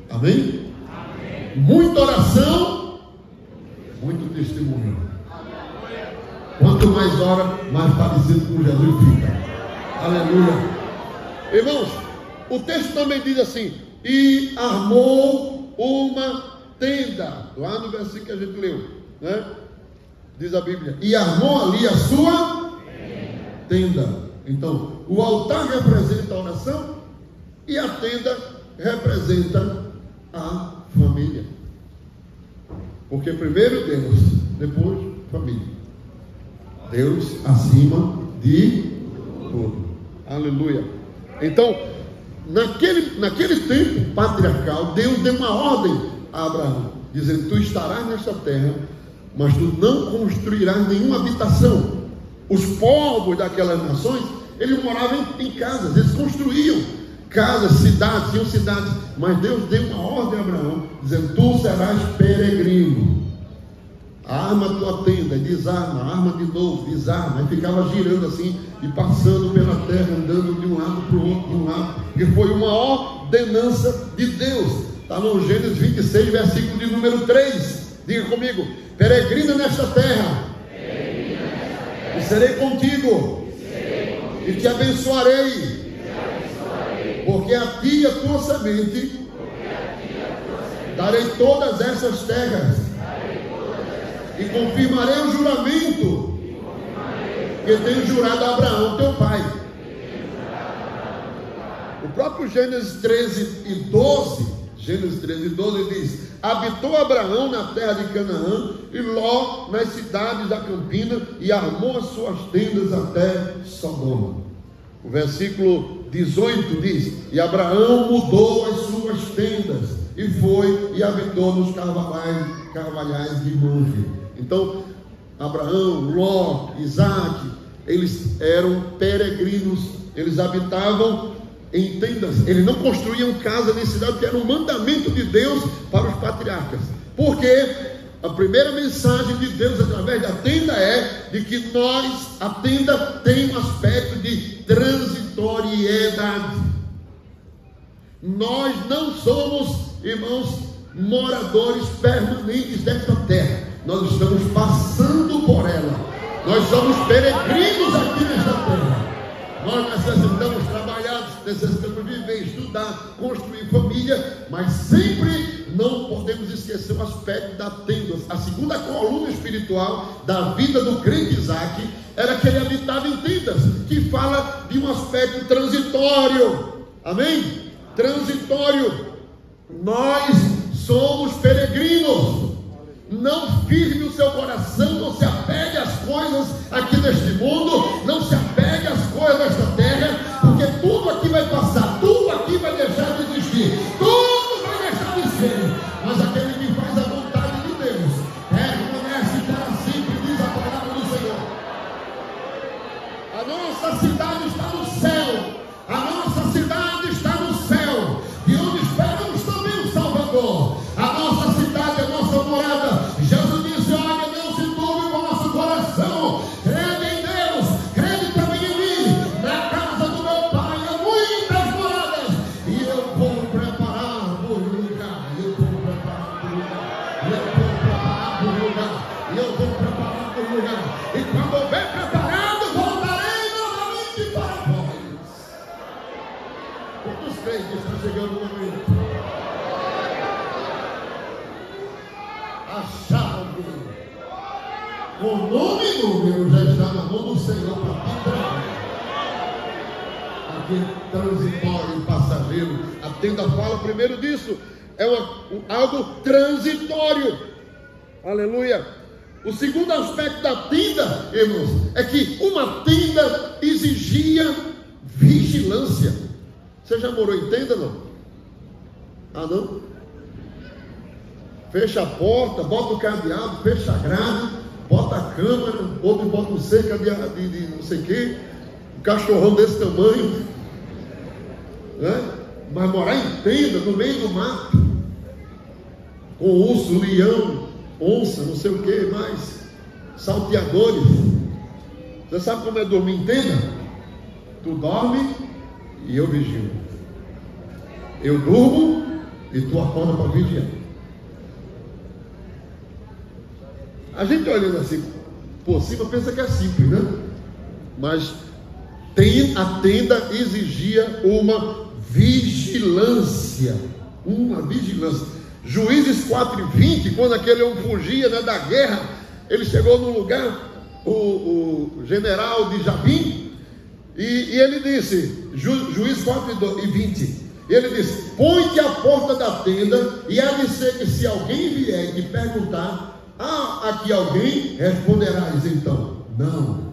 Amém? Amém. Muita oração, muito testemunho. Quanto mais ora, mais parecido com Jesus fica. Aleluia. Irmãos, o texto também diz assim: e armou uma tenda. Lá no versículo que a gente leu, né? Diz a Bíblia: e armou ali a sua tenda. Então, o altar representa a oração e a tenda representa a família. Porque primeiro Deus, depois família. Deus acima de tudo. Aleluia. Então, naquele tempo patriarcal, Deus deu uma ordem a Abraão, dizendo: tu estarás nesta terra, mas tu não construirás nenhuma habitação. Os povos daquelas nações, eles moravam em casas, eles construíam casas, cidades, tinham cidades, mas Deus deu uma ordem a Abraão, dizendo: tu serás peregrino. Arma a tua tenda, desarma, arma de novo, desarma. E ficava girando assim e passando pela terra, andando de um lado para o outro, de um lado, que foi uma ordenança de Deus. Está no Gênesis 26, versículo de número 3. Diga comigo: peregrina nesta terra, e serei contigo, e te abençoarei, porque a ti e a tua semente darei todas essas terras, e confirmarei o juramento que tenho jurado a Abraão, teu pai. O próprio Gênesis 13 e 12 diz: habitou Abraão na terra de Canaã, e Ló nas cidades da campina, e armou as suas tendas até Sodoma. O versículo 18 diz: e Abraão mudou as suas tendas, e foi e habitou nos carvalhais de Mamre. Então, Abraão, Ló, Isaac, eles eram peregrinos, eles habitavam em tendas, eles não construíam casa nem cidade, que era um mandamento de Deus para os patriarcas. Porque a primeira mensagem de Deus através da tenda é de que a tenda tem um aspecto de transitoriedade. Nós não somos, irmãos, moradores permanentes desta terra. Nós estamos passando por ela. Nós somos peregrinos aqui nesta terra. Nós necessitamos trabalhar, necessitamos viver, estudar, construir família, mas sempre não podemos esquecer o aspecto da tenda. A segunda coluna espiritual da vida do crente Isaac era que ele habitava em tendas, que fala de um aspecto transitório. Amém? Transitório. Nós somos peregrinos. Não firme o seu coração, não se apegue às coisas aqui neste mundo, não se apegue às coisas desta terra, porque tudo aqui vai passar, tudo aqui vai deixar de existir, tudo vai deixar de ser, mas aquele que faz a vontade de Deus permanece para sempre, diz a palavra do Senhor. A nossa cidade está no céu, a nossa cidade está no céu, de onde esperamos também o Salvador. A nossa cidade, a nossa morada. Jesus disse: olha, não se turbe o vosso coração, crede em Deus, crede também em mim. Na casa do meu pai há muitas moradas, e eu vou preparar o lugar, eu vou preparar o lugar, eu vou preparar o lugar, eu vou preparar o lugar, e quando houver preparado, voltarei novamente para vós. Quantos creem que está chegando o momento? A chave, o nome e número já está na mão do Senhor para te entregar. Aqui transitório e passageiro. A tenda fala primeiro disso. É algo transitório. Aleluia. O segundo aspecto da tenda, irmãos, é que uma tenda exigia vigilância. Você já morou em tenda, não? Ah, não? Fecha a porta, bota o cadeado, fecha a grade, bota a câmera, outro bota um cerca de não sei o que, um cachorrão desse tamanho, né? Mas morar em tenda, no meio do mato, com urso, leão, onça, não sei o que mais, salteadores. Você sabe como é dormir em tenda? Tu dorme e eu vigio. Eu durmo e tu acorda para vigiar. A gente olhando assim por cima pensa que é simples, né? Mas a tenda exigia uma vigilância. Uma vigilância. Juízes 4:20, quando aquele homem fugia, né, da guerra, ele chegou num lugar, o general de Jabim, e ele disse, Juízes 4:20, ele disse: põe-te à porta da tenda, e há de ser que se alguém vier e te perguntar: há aqui alguém? Responderás então: não.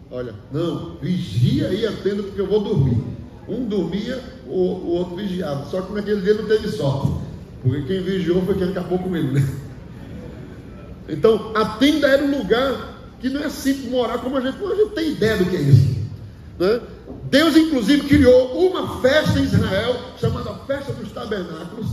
Olha, não, vigia aí a tenda, porque eu vou dormir. Um dormia, o outro vigiava. Só que naquele dia não teve sorte, porque quem vigiou foi quem acabou com ele, né? Então a tenda era um lugar que não é simples morar como a gente tem ideia do que é isso, né? Deus inclusive criou uma festa em Israel chamada Festa dos Tabernáculos,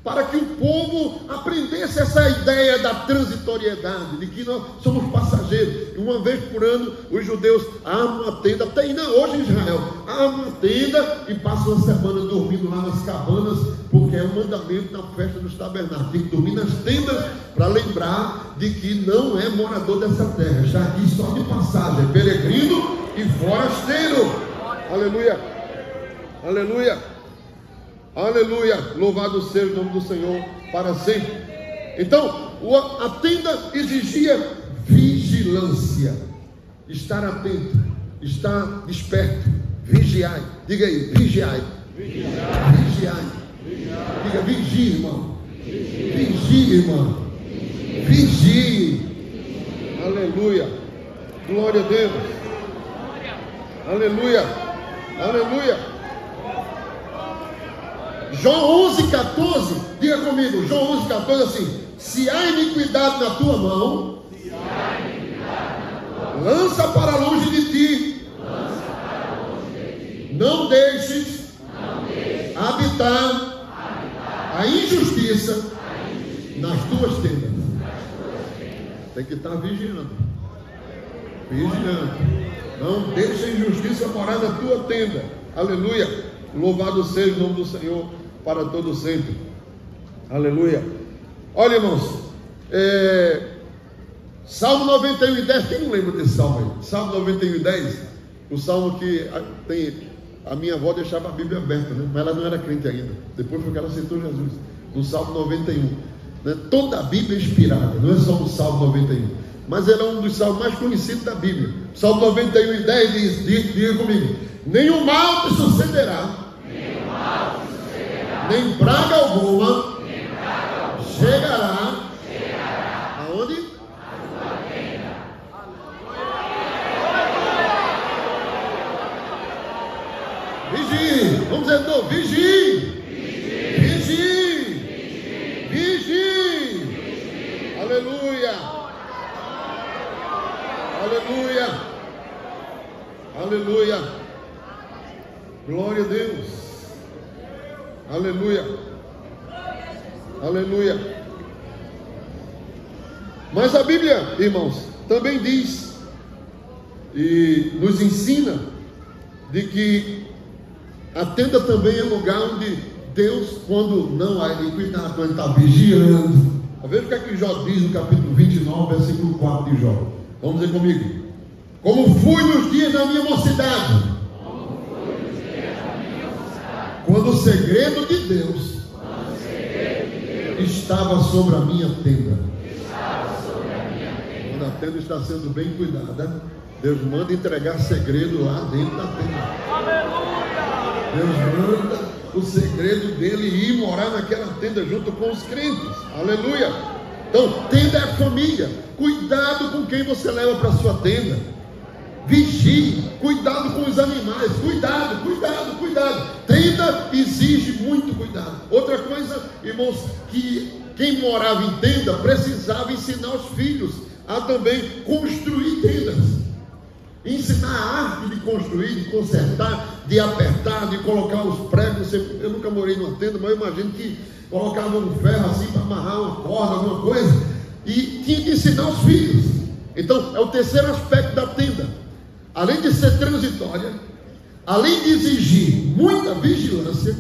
para que o povo aprendesse essa ideia da transitoriedade, de que nós somos passageiros. Uma vez por ano os judeus armam uma tenda, até ainda hoje em Israel, armam uma tenda e passam uma semana dormindo lá nas cabanas, porque é um mandamento na Festa dos Tabernáculos. Tem que dormir nas tendas para lembrar de que não é morador dessa terra, já aqui só de passagem, é peregrino e forasteiro. Aleluia. Aleluia. Aleluia. Louvado seja o nome do Senhor para sempre. Então, a tenda exigia vigilância. Estar atento. Estar desperto. Vigiai. Diga aí, vigiai. Vigiai. Diga, vigie, irmão. Vigie, irmão. Vigie. Aleluia. Glória a Deus. Aleluia. Aleluia. João 11:14. Diga comigo. João 11:14 assim: se há iniquidade na tua mão, lança para longe de ti. Não deixes habitar a injustiça nas tuas tendas. Tem que estar vigiando. Vigiando. Não deixe a injustiça morar na tua tenda. Aleluia. Louvado seja o nome do Senhor para todo sempre. Aleluia. Olha, irmãos, Salmo 91:10. Quem não lembra desse salmo aí? Salmo 91:10. O salmo que a minha avó deixava a Bíblia aberta, né? Mas ela não era crente ainda. Depois foi que ela aceitou Jesus. No Salmo 91, né? Toda a Bíblia é inspirada, não é só o Salmo 91, mas era um dos salmos mais conhecidos da Bíblia. Salmo 91:10 diz, diga comigo: nenhum mal te sucederá, nem praga alguma chegará aonde? Vigie. Vamos dizer de novo: vigie. Vigie. Vigie. Aleluia. Aleluia. Aleluia. Glória a Deus. Aleluia. Aleluia. Mas a Bíblia, irmãos, também diz e nos ensina de que a tenda também é lugar onde Deus, quando não há iniquidade, quando Ele está vigiando. Veja o que é que Jó diz no capítulo 29, versículo 4 de Jó. Vamos dizer comigo: como fui nos dias da minha mocidade, quando o segredo de Deus estava sobre a minha tenda. Quando a tenda está sendo bem cuidada, Deus manda entregar segredo lá dentro da tenda. Deus manda o segredo dele ir morar naquela tenda junto com os crentes. Aleluia. Então, tenda é família. Cuidado com quem você leva para a sua tenda. Vigie. Cuidado com os animais. Cuidado. Tenda exige muito cuidado. Outra coisa, irmãos, que quem morava em tenda precisava ensinar os filhos a também construir tendas. Ensinar a arte de construir, de consertar, de apertar, de colocar os pregos. Eu nunca morei numa tenda, mas eu imagino que colocava um ferro assim para amarrar uma corda, alguma coisa, e tinha que ensinar os filhos. Então é o terceiro aspecto da tenda. Além de ser transitória, além de exigir muita vigilância,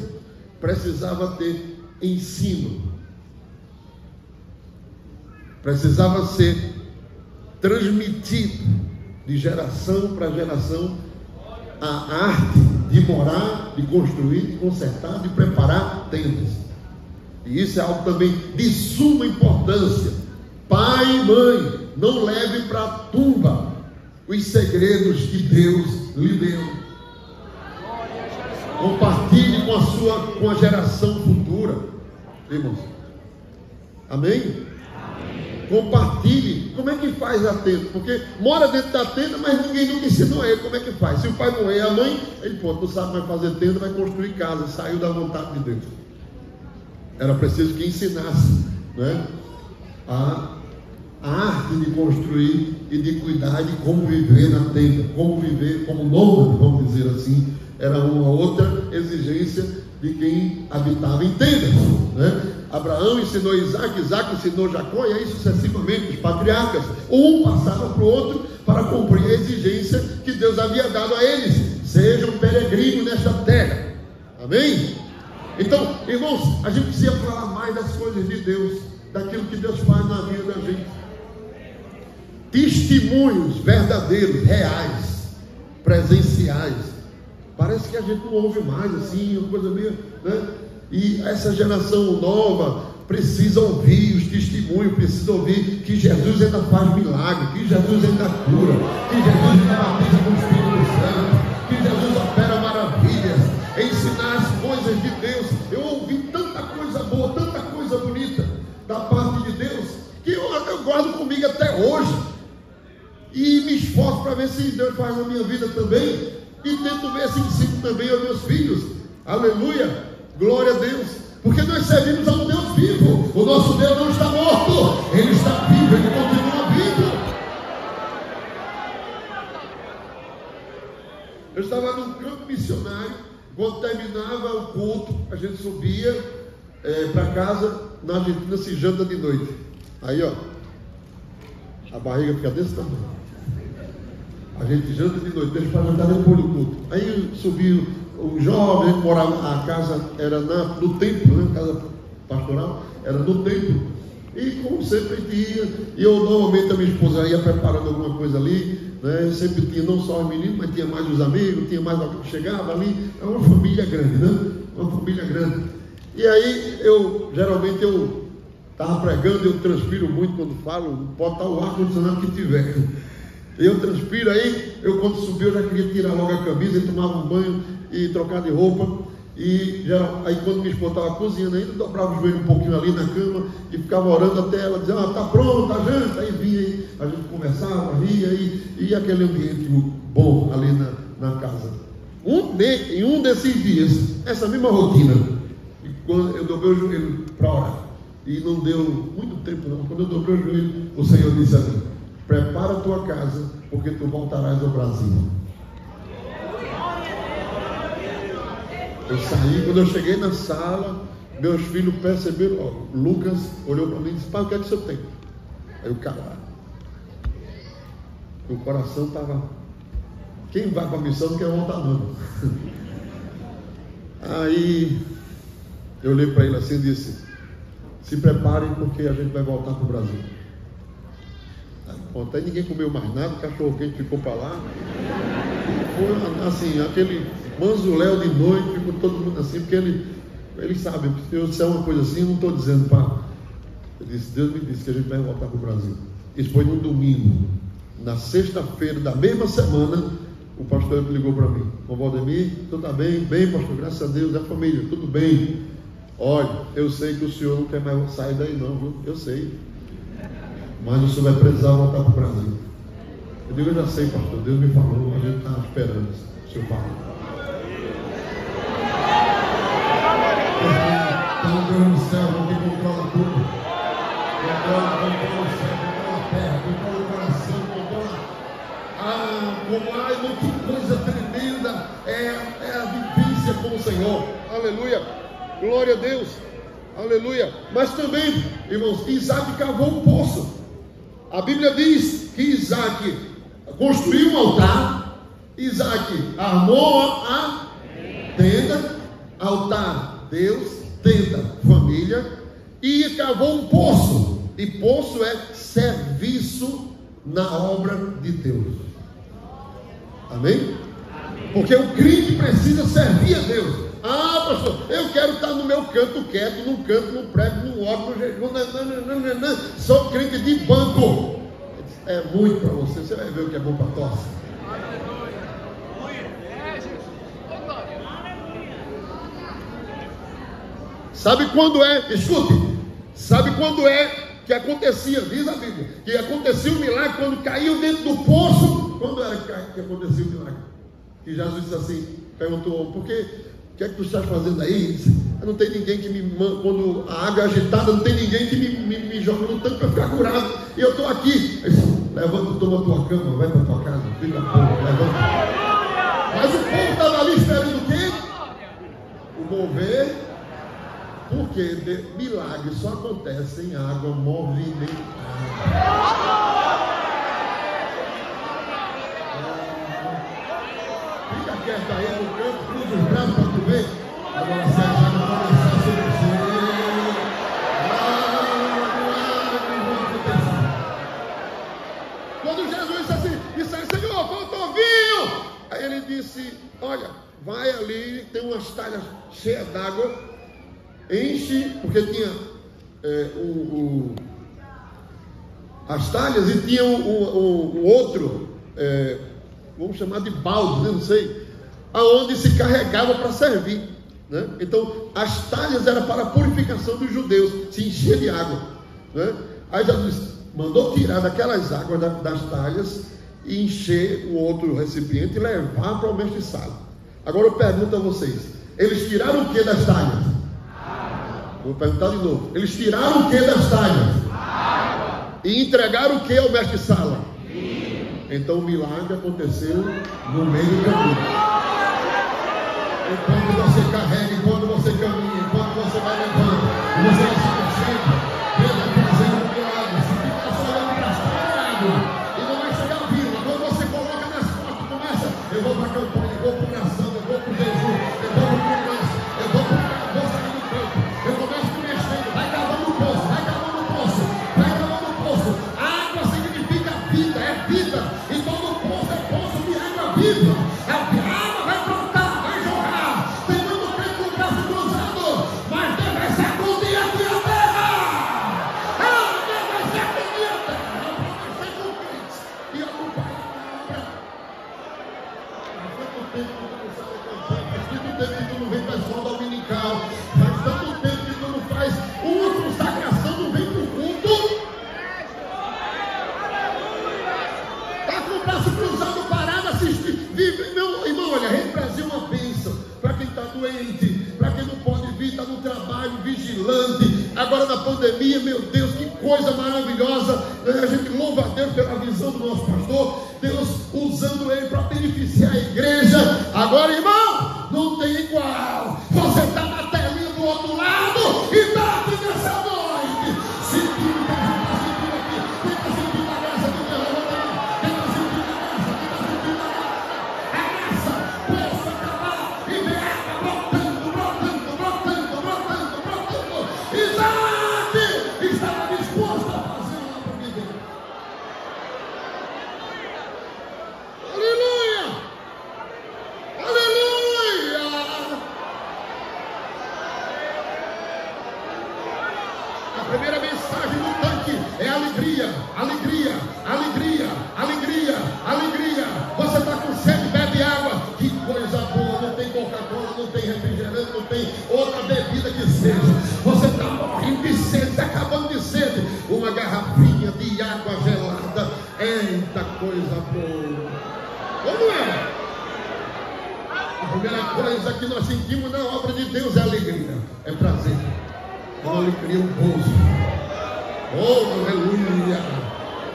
precisava ter ensino. Precisava ser transmitido de geração para geração a arte de morar, de construir, de consertar, de preparar tendas. E isso é algo também de suma importância. Pai e mãe, não leve para a tumba os segredos que Deus lhe deu. Compartilhe com a geração futura, irmãos. Amém? Compartilhe. Como é que faz a tenda? Porque mora dentro da tenda, mas ninguém nunca ensinou a ele como é que faz. Se o pai morrer, a mãe, ele pronto, não sabe mais fazer tenda, vai construir casa. Saiu da vontade de Deus. Era preciso que ensinasse, né, a arte de construir e de cuidar de como viver na tenda, como viver como nômade, vamos dizer assim. Era uma outra exigência de quem habitava em tendas, né? Abraão ensinou Isaac, Isaac ensinou Jacó, e aí sucessivamente os patriarcas, um passava para o outro para cumprir a exigência que Deus havia dado a eles: sejam peregrinos nesta terra. Amém? Então, irmãos, a gente precisa falar mais das coisas de Deus, daquilo que Deus faz na vida da gente. Testemunhos verdadeiros, reais, presenciais, Parece que a gente não ouve mais, assim, uma coisa meio, né? E essa geração nova precisa ouvir os testemunhos, precisa ouvir que Jesus ainda faz milagre, que Jesus ainda cura, que Jesus ainda batiza com o Espírito Santo, que Jesus opera maravilhas, ensinar as coisas de Deus. Eu ouvi tanta coisa boa, tanta coisa bonita da parte de Deus, que eu guardo comigo até hoje, e me esforço para ver se Deus faz na minha vida também, e tento ver se ensino também aos meus filhos. Aleluia, glória a Deus, porque nós servimos a um Deus vivo. O nosso Deus não está morto, Ele está vivo, Ele continua vivo. Eu estava num campo missionário, quando terminava o culto, a gente subia para casa. Na Argentina se janta de noite, aí ó, a barriga fica desse tamanho. A gente janta de noite, deixa para jantar depois do culto. Aí subiu o jovem, morava, a casa era no templo, né? Casa pastoral, era no templo. E como sempre ia, e eu normalmente a minha esposa ia preparando alguma coisa ali, né? Sempre tinha não só os meninos, mas tinha mais os amigos, tinha mais alguém que chegava ali. É uma família grande, né? Uma família grande. E aí geralmente eu estava pregando, eu transpiro muito quando falo, pode estar o ar-condicionado que tiver. Eu transpiro, aí quando subi eu já queria tirar logo a camisa e tomava um banho e trocar de roupa. E aí quando minha esposa estava cozinhando ainda, dobrava o joelho um pouquinho ali na cama e ficava orando até ela dizer, tá pronto, tá janta. Aí vinha, a gente conversava, ria, e aquele ambiente bom ali na casa. Em um desses dias, essa mesma rotina, e quando eu dobrei o joelho para orar, e não deu muito tempo não, quando eu dobrei o joelho, o Senhor disse a mim, prepara a tua casa, porque tu voltarás ao Brasil. Eu saí, quando eu cheguei na sala, meus filhos perceberam logo. Lucas olhou para mim e disse, pai, o que é que o senhor tem? Aí eu calado. O coração estava, quem vai para a missão não quer voltar não. Aí eu olhei para ele assim e disse, se preparem porque a gente vai voltar para o Brasil. Aí ninguém comeu mais nada, o cachorro quente ficou para lá. Foi assim, aquele manzuléu de noite, ficou todo mundo assim, porque ele sabe, se eu disser uma coisa assim, eu não estou dizendo para. Deus me disse que a gente vai voltar para o Brasil. Isso foi num domingo. Na sexta-feira da mesma semana, o pastor me ligou para mim. Ô Valdemir, tudo está bem? Bem, pastor, graças a Deus, a família, tudo bem. Olha, eu sei que o senhor não quer mais sair daí não, viu? Eu sei. Mas o senhor vai precisar voltar para o Brasil. Eu digo, eu já sei, pastor, Deus me falou, a gente está esperando o senhor falar. Está um Deus no céu, que controla tudo. Controla o céu, controla a terra, controla o coração, controla que coisa tremenda é a vivência com o Senhor. Aleluia, glória a Deus, aleluia. Mas também, irmãos, Isaac cavou um poço. A Bíblia diz que Isaac construiu um altar, Isaac armou a tenda, altar Deus, tenda família, e cavou um poço. E poço é serviço na obra de Deus. Amém? Porque o crente precisa servir a Deus. Ah, pastor, eu quero estar no meu canto quieto, num canto, no prego, no órgão, no jejum, não. Sou crente de banco. É muito para você, você vai ver o que é bom para tosse. Sabe quando é, escute, sabe quando é que acontecia, diz a Bíblia, que acontecia o milagre quando caiu dentro do poço? Quando era que acontecia o milagre? Que Jesus disse assim, perguntou, por quê? O que é que tu estás fazendo aí? Ele disse, não tem ninguém que me manda, quando a água é agitada, não tem ninguém que me joga no tanque para ficar curado, e eu estou aqui. Ele disse, levanta, toma tua cama, vai para tua casa, fica pouco, levanta. Mas o povo estava ali esperando o quê? O mover, porque milagres só acontecem em água movimentada. Fica quieto aí no canto, cruza os braços para tu ver. Agora se a água começar sobre você, quando Jesus disse assim, Senhor, faltou vinho. Aí ele disse: olha, vai ali, tem umas talhas cheias d'água, enche, porque tinha as talhas e tinha o outro, vamos chamar de balde, né? Não sei, aonde se carregava para servir, né? Então as talhas eram para a purificação dos judeus, se encher de água, né? Aí Jesus mandou tirar daquelas águas das talhas e encher o outro recipiente e levar para o mestre-sala. Agora eu pergunto a vocês: eles tiraram o que das talhas? Vou perguntar de novo: eles tiraram o que das talhas? E entregaram o que ao mestre-sala? Então o milagre aconteceu no meio do caminho. Enquanto você carrega, enquanto você caminha, enquanto você vai levando, você vai se mexendo, Deus vai trazendo um milagre. Se ficar só olhando para as água e não vai chegar vivo, quando você coloca nas costas, começa: eu vou para a campanha, eu vou para a oração, eu vou para o jejum, eu vou para o congresso, eu vou sair do campo, eu começo me mexendo, vai cavando o poço, vai cavando o poço, vai cavando o poço. Água significa vida, é vida, e todo poço é poço de água viva. A água vai brotar, vai jorrar. Tem muito tempo com o braço cruzado, mas Deus vai sacudir aqui a terra. Deus vai sacudir a terra para mexer com crentes e ocupar a obra. Faz tanto tempo que tu não sabe cantar, faz tanto tempo que tu não vem para a escola dominical, faz tanto tempo que tu não faz uma consagração, não vem para o culto. Está com o braço cruzado, parado, assistindo. Meu irmão, olha, a gente Brasil é uma bênção para quem está doente, para quem não pode vir, está no trabalho, vigilante. Agora na pandemia, meu Deus, que coisa maravilhosa. A gente louva a Deus pela visão do nosso pastor, Deus usando ele para beneficiar a igreja. Agora, irmão, não tem igual. Você está na telinha do outro lado e está aqui nessa noite. Sentindo que a gente está sentindo aqui. Quem está sentindo a graça de Deus? Quem está sentindo a graça? Quem está sentindo a graça? A graça possa acabar e ver água brotando. Isaac estava disposto a fazer uma providência. Aleluia! Aleluia! A primeira mensagem do tanque é alegria, alegria, alegria, alegria, alegria. Você está com sede, bebe água. Que coisa boa, não tem Coca-Cola, não tem refrigerante, não tem outra bebida que seja. Você está morrendo de sede, está acabando de sede. Uma garrafinha de água gelada. Eita coisa boa. Como é? A primeira coisa que nós sentimos na obra de Deus é alegria, é prazer. É uma alegria, um gozo. Oh, aleluia!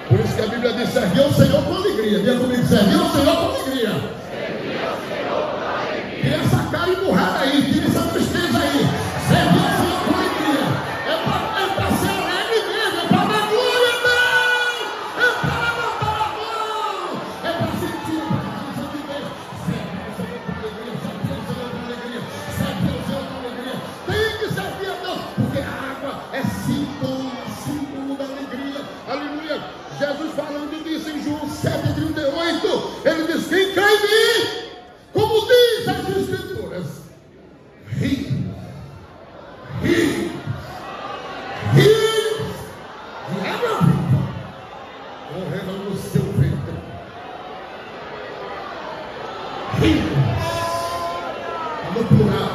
Por isso que a Bíblia diz: servir ao Senhor com alegria. Diga comigo: servir ao Senhor com alegria. Tira essa cara emburrada aí, tira essa tristeza aí. Servir ao Senhor com alegria. É para ser alegre mesmo, é para dar glória a Deus, é para levantar a mão, é para sentir a presença de Deus. Servir ao Senhor com alegria, servir ao Senhor com alegria, servir ao Senhor com alegria. Tem que servir a Deus, porque a água é símbolo da alegria. Aleluia! Jesus falando disso em João 7,38, ele diz: quem crê em mim, como diz as Escrituras, rios de água viva correrão no seu ventre. Rios, no plural.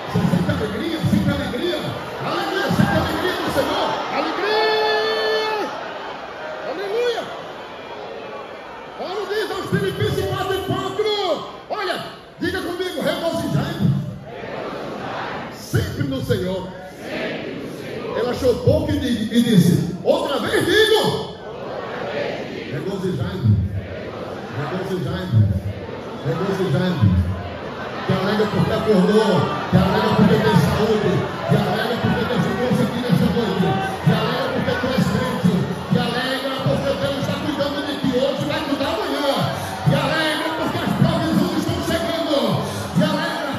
Você sente alegria, sente alegria, alegria, sente alegria do Senhor, alegria, aleluia. Paulo diz aos Filipenses 4:4, olha, diga comigo: regozijai-vos sempre no Senhor. Ele achou pouco e disse: outra vez digo, regozijai-vos, regozijai-vos, regozijai-vos. Que alegra porque acordou, que alegra porque tem saúde, que alegra porque tem força aqui nessa noite, que alegra porque tu és crente, que alegra porque Deus está cuidando de ti hoje, vai cuidar amanhã, que alegra porque as provisões estão chegando, que alegra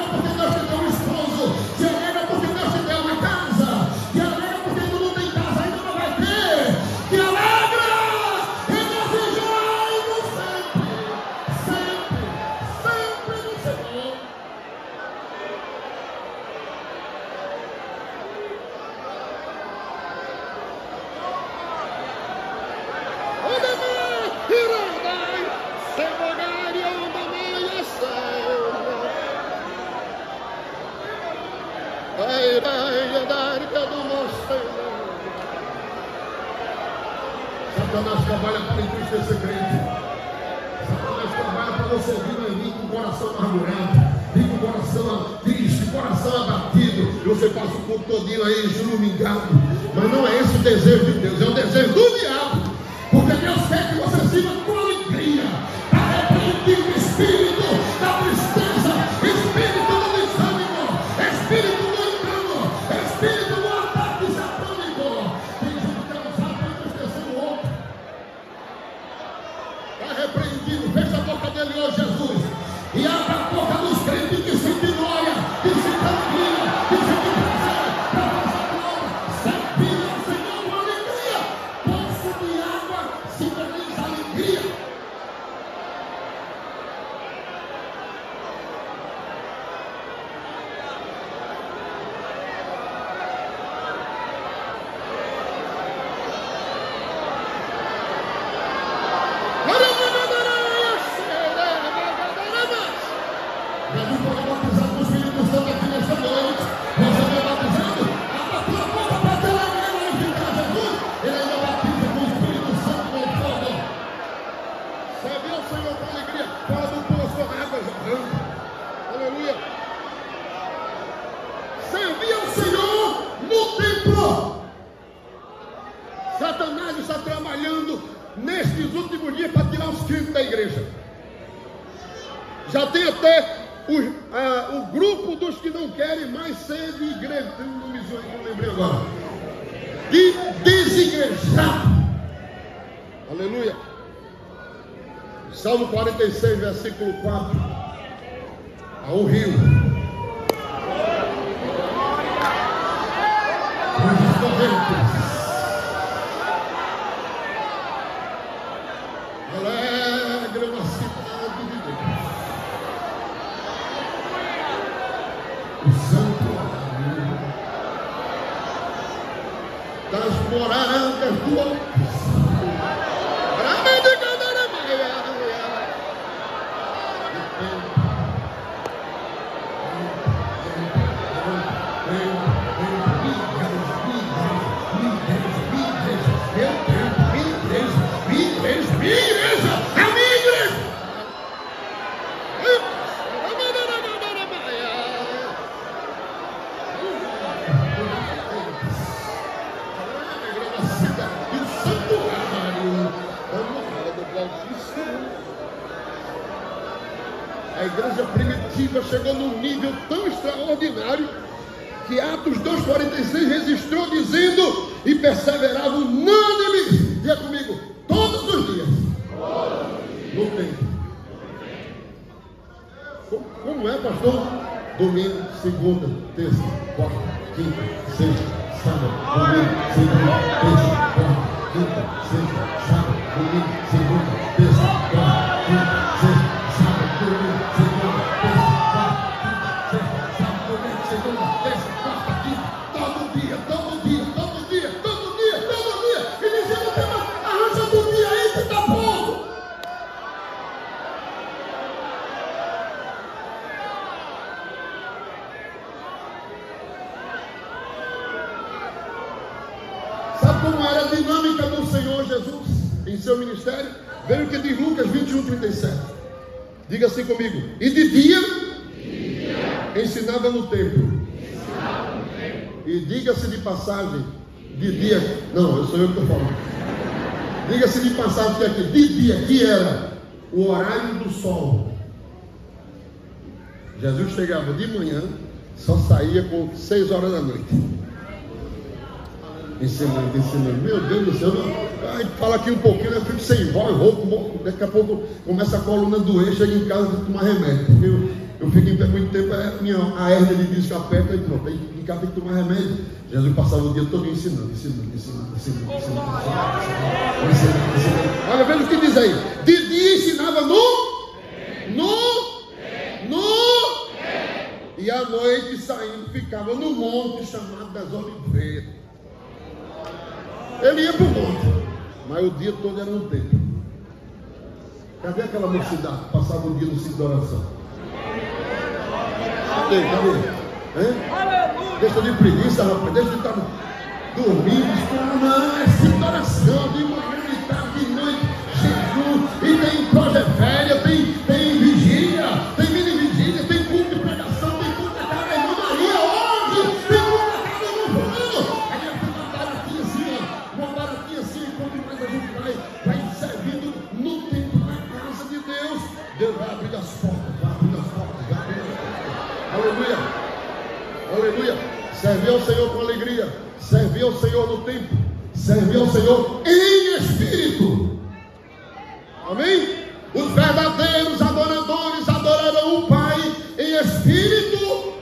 porque Deus te deu um esposo, que alegra porque Deus te deu uma casa, que alegra porque tu não tem casa, ainda não vai ter, Satanás trabalha para entristecer crente. Satanás trabalha para você vir com o coração amargurado, vir com o coração triste, coração abatido. E você passa o culto todinho aí, julumingado. Mas não é esse o desejo de Deus, é o desejo do diabo. Porque Deus quer que você sirva com alegria, para repreender o espírito da tristeza, espírito do desânimo, espírito do engano, espírito do ataque satânico. Tem gente que não sabe para entristecer o outro. Está repreendido. Fecha a boca dele hoje, Jesus, e abra a boca dos crentes que sentem glória, que sentem alegria, que sentem prazer, para a nossa glória. Servir ao Senhor com alegria. Poço de água simboliza alegria. Jesus foi batizado com o Espírito Santo aqui nessa noite. Você vai batizando, abra a tua boca para ter alegria e ficar Jesus. Ele ainda batiza com o Espírito Santo com fogo. Servir ao Senhor com alegria. Fala do poço, a água jorrando. Aleluia. Servir ao Senhor no templo. Satanás está trabalhando nestes últimos dias para tirar os crentes da igreja. Já tem até o grupo dos que não querem mais ser de igreja. Tem um nomezinho que eu lembrei agora. De desigrejar. Aleluia. Salmo 46, versículo 4. Há um rio. Cujos correntes Alegra uma cidade de Deus. o santuário Das moradas do Altíssimo. A igreja primitiva chegou num nível tão extraordinário que Atos 2,46 registrou dizendo e perseverava unânime, diga comigo, todos os dias no templo. Como é, pastor? Domingo, segunda, terça, quarta, quinta, sexta, sábado, domingo, segunda, terça, quarta, quinta, sexta, sábado, domingo, segunda, terça, quarta, quinta, sexta, sábado, domingo, segunda, terça, quarta, quinta, sexta, sábado, domingo, segunda, terça, quarta, quinta, todo dia, todo dia, todo dia, todo dia, todo dia. E dizendo que arranja do dia aí que tá pouco. Sabe como era a dinâmica do Senhor Jesus em seu ministério? Veja o que diz Lucas 21:37. Diga assim comigo. E de dia ensinava no templo. E diga-se de passagem, de dia, não, eu sou eu que estou falando. Diga-se de passagem que aqui, de dia, que era o horário do sol. Jesus chegava de manhã, só saía com 6 horas da noite. Ensinando. Meu Deus do céu, ai, fala aqui um pouquinho, eu fico sem voz, rouco, daqui a pouco começa a coluna doer, chega em casa e tomar remédio. Porque eu fico em pé muito tempo, a hernia de disco aperta e pronto, aí em casa tem que tomar remédio. Jesus passava o dia todo ensinando. Olha, veja o que diz aí. De dia ensinava e à noite saindo ficava no monte chamado das Oliveiras. Ele ia para o monte, mas o dia todo era no templo. Cadê aquela mocidade que passava o dia no sítio de oração? Cadê? Hein? deixa de preguiça, rapaz, deixa de estar dormindo. Não, é sempre oração, de manhã, de tarde, de noite, jejum, e tem projeféria, tem vigília, tem mini vigília, tem culto de pregação, tem culto da casa da irmã Maria, hoje, tem culto da casa do fulano. Aí eu tenho uma baratinha assim, enquanto mais a gente vai servindo no tempo da casa de Deus. Deus vai abrir as portas, vai abrir as portas, vai abrir as portas. Aleluia, aleluia. Servir ao Senhor com alegria, servir ao Senhor no tempo, servir ao Senhor em espírito. Amém? Os verdadeiros adoradores adorarão o Pai em espírito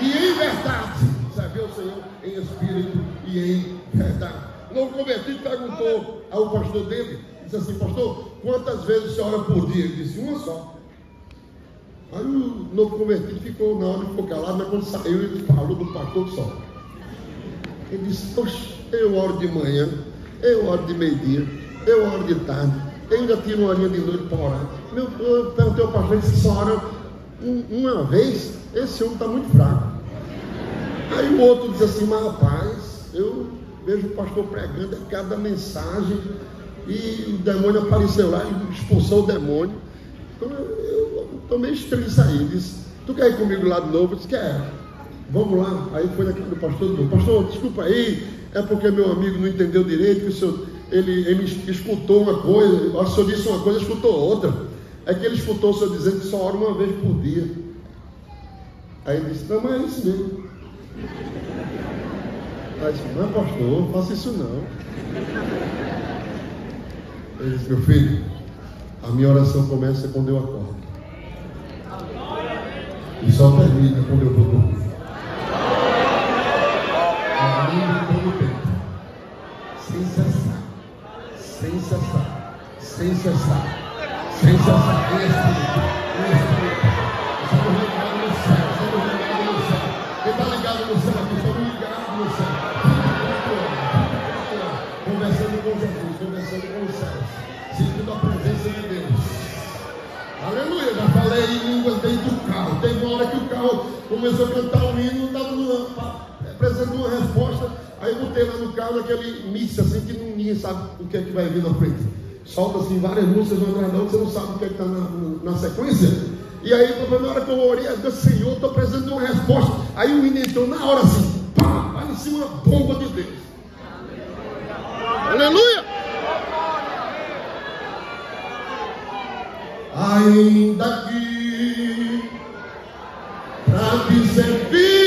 e em verdade. Servir ao Senhor em espírito e em verdade. O novo convertido perguntou ao pastor dele, disse assim: pastor, quantas vezes o senhor ora por dia? Ele disse: uma só. Aí o novo convertido ficou, na hora ficou calado, mas quando saiu ele falou do pastor só. Ele disse: poxa, eu oro de manhã, eu oro de meio-dia, eu oro de tarde, eu ainda tiro uma horinha de noite para orar. Eu perguntei ao pastor, ele disse: só ora uma vez? Esse homem está muito fraco. Aí o outro disse assim: mas rapaz, eu vejo o pastor pregando a cada mensagem e o demônio apareceu lá e expulsou o demônio. Então eu estou meio estranho isso aí. Ele disse: tu quer ir comigo lá de novo? Eu disse: quero. Vamos lá. Aí foi na casa do pastor: pastor, desculpa aí, é porque meu amigo não entendeu direito, que o senhor, ele escutou uma coisa, o senhor disse uma coisa, escutou outra. É que ele escutou o senhor dizendo que só ora uma vez por dia. Aí ele disse: não, mas é isso mesmo. Aí disse: não, pastor, não faça isso não. Ele disse: meu filho, a minha oração começa quando eu acordo e só termina quando eu vou dormir. Todo o tempo, sem cessar, sem cessar, sem cessar, sem cessar, em espírito. Estamos ligados no céu, estamos ligados no céu. Quem está ligado no céu aqui, estamos ligados no céu. Conversando com Jesus, conversando com os céus, sentindo a presença de Deus. Aleluia, já falei em línguas dentro do carro. Teve uma hora que o carro começou a cantar um hino, estava precisando de uma resposta. Aí eu botei lá no carro naquele mix assim que ninguém sabe o que é que vai vir na frente. Solta assim várias músicas no atrás da outra, você não sabe o que é que está na sequência. E aí, na hora que eu orei, eu disse: Senhor, estou precisando de uma resposta. Aí o hino entrou na hora assim, pá, parecia uma bomba de Deus. Aleluia! Ainda que para te servir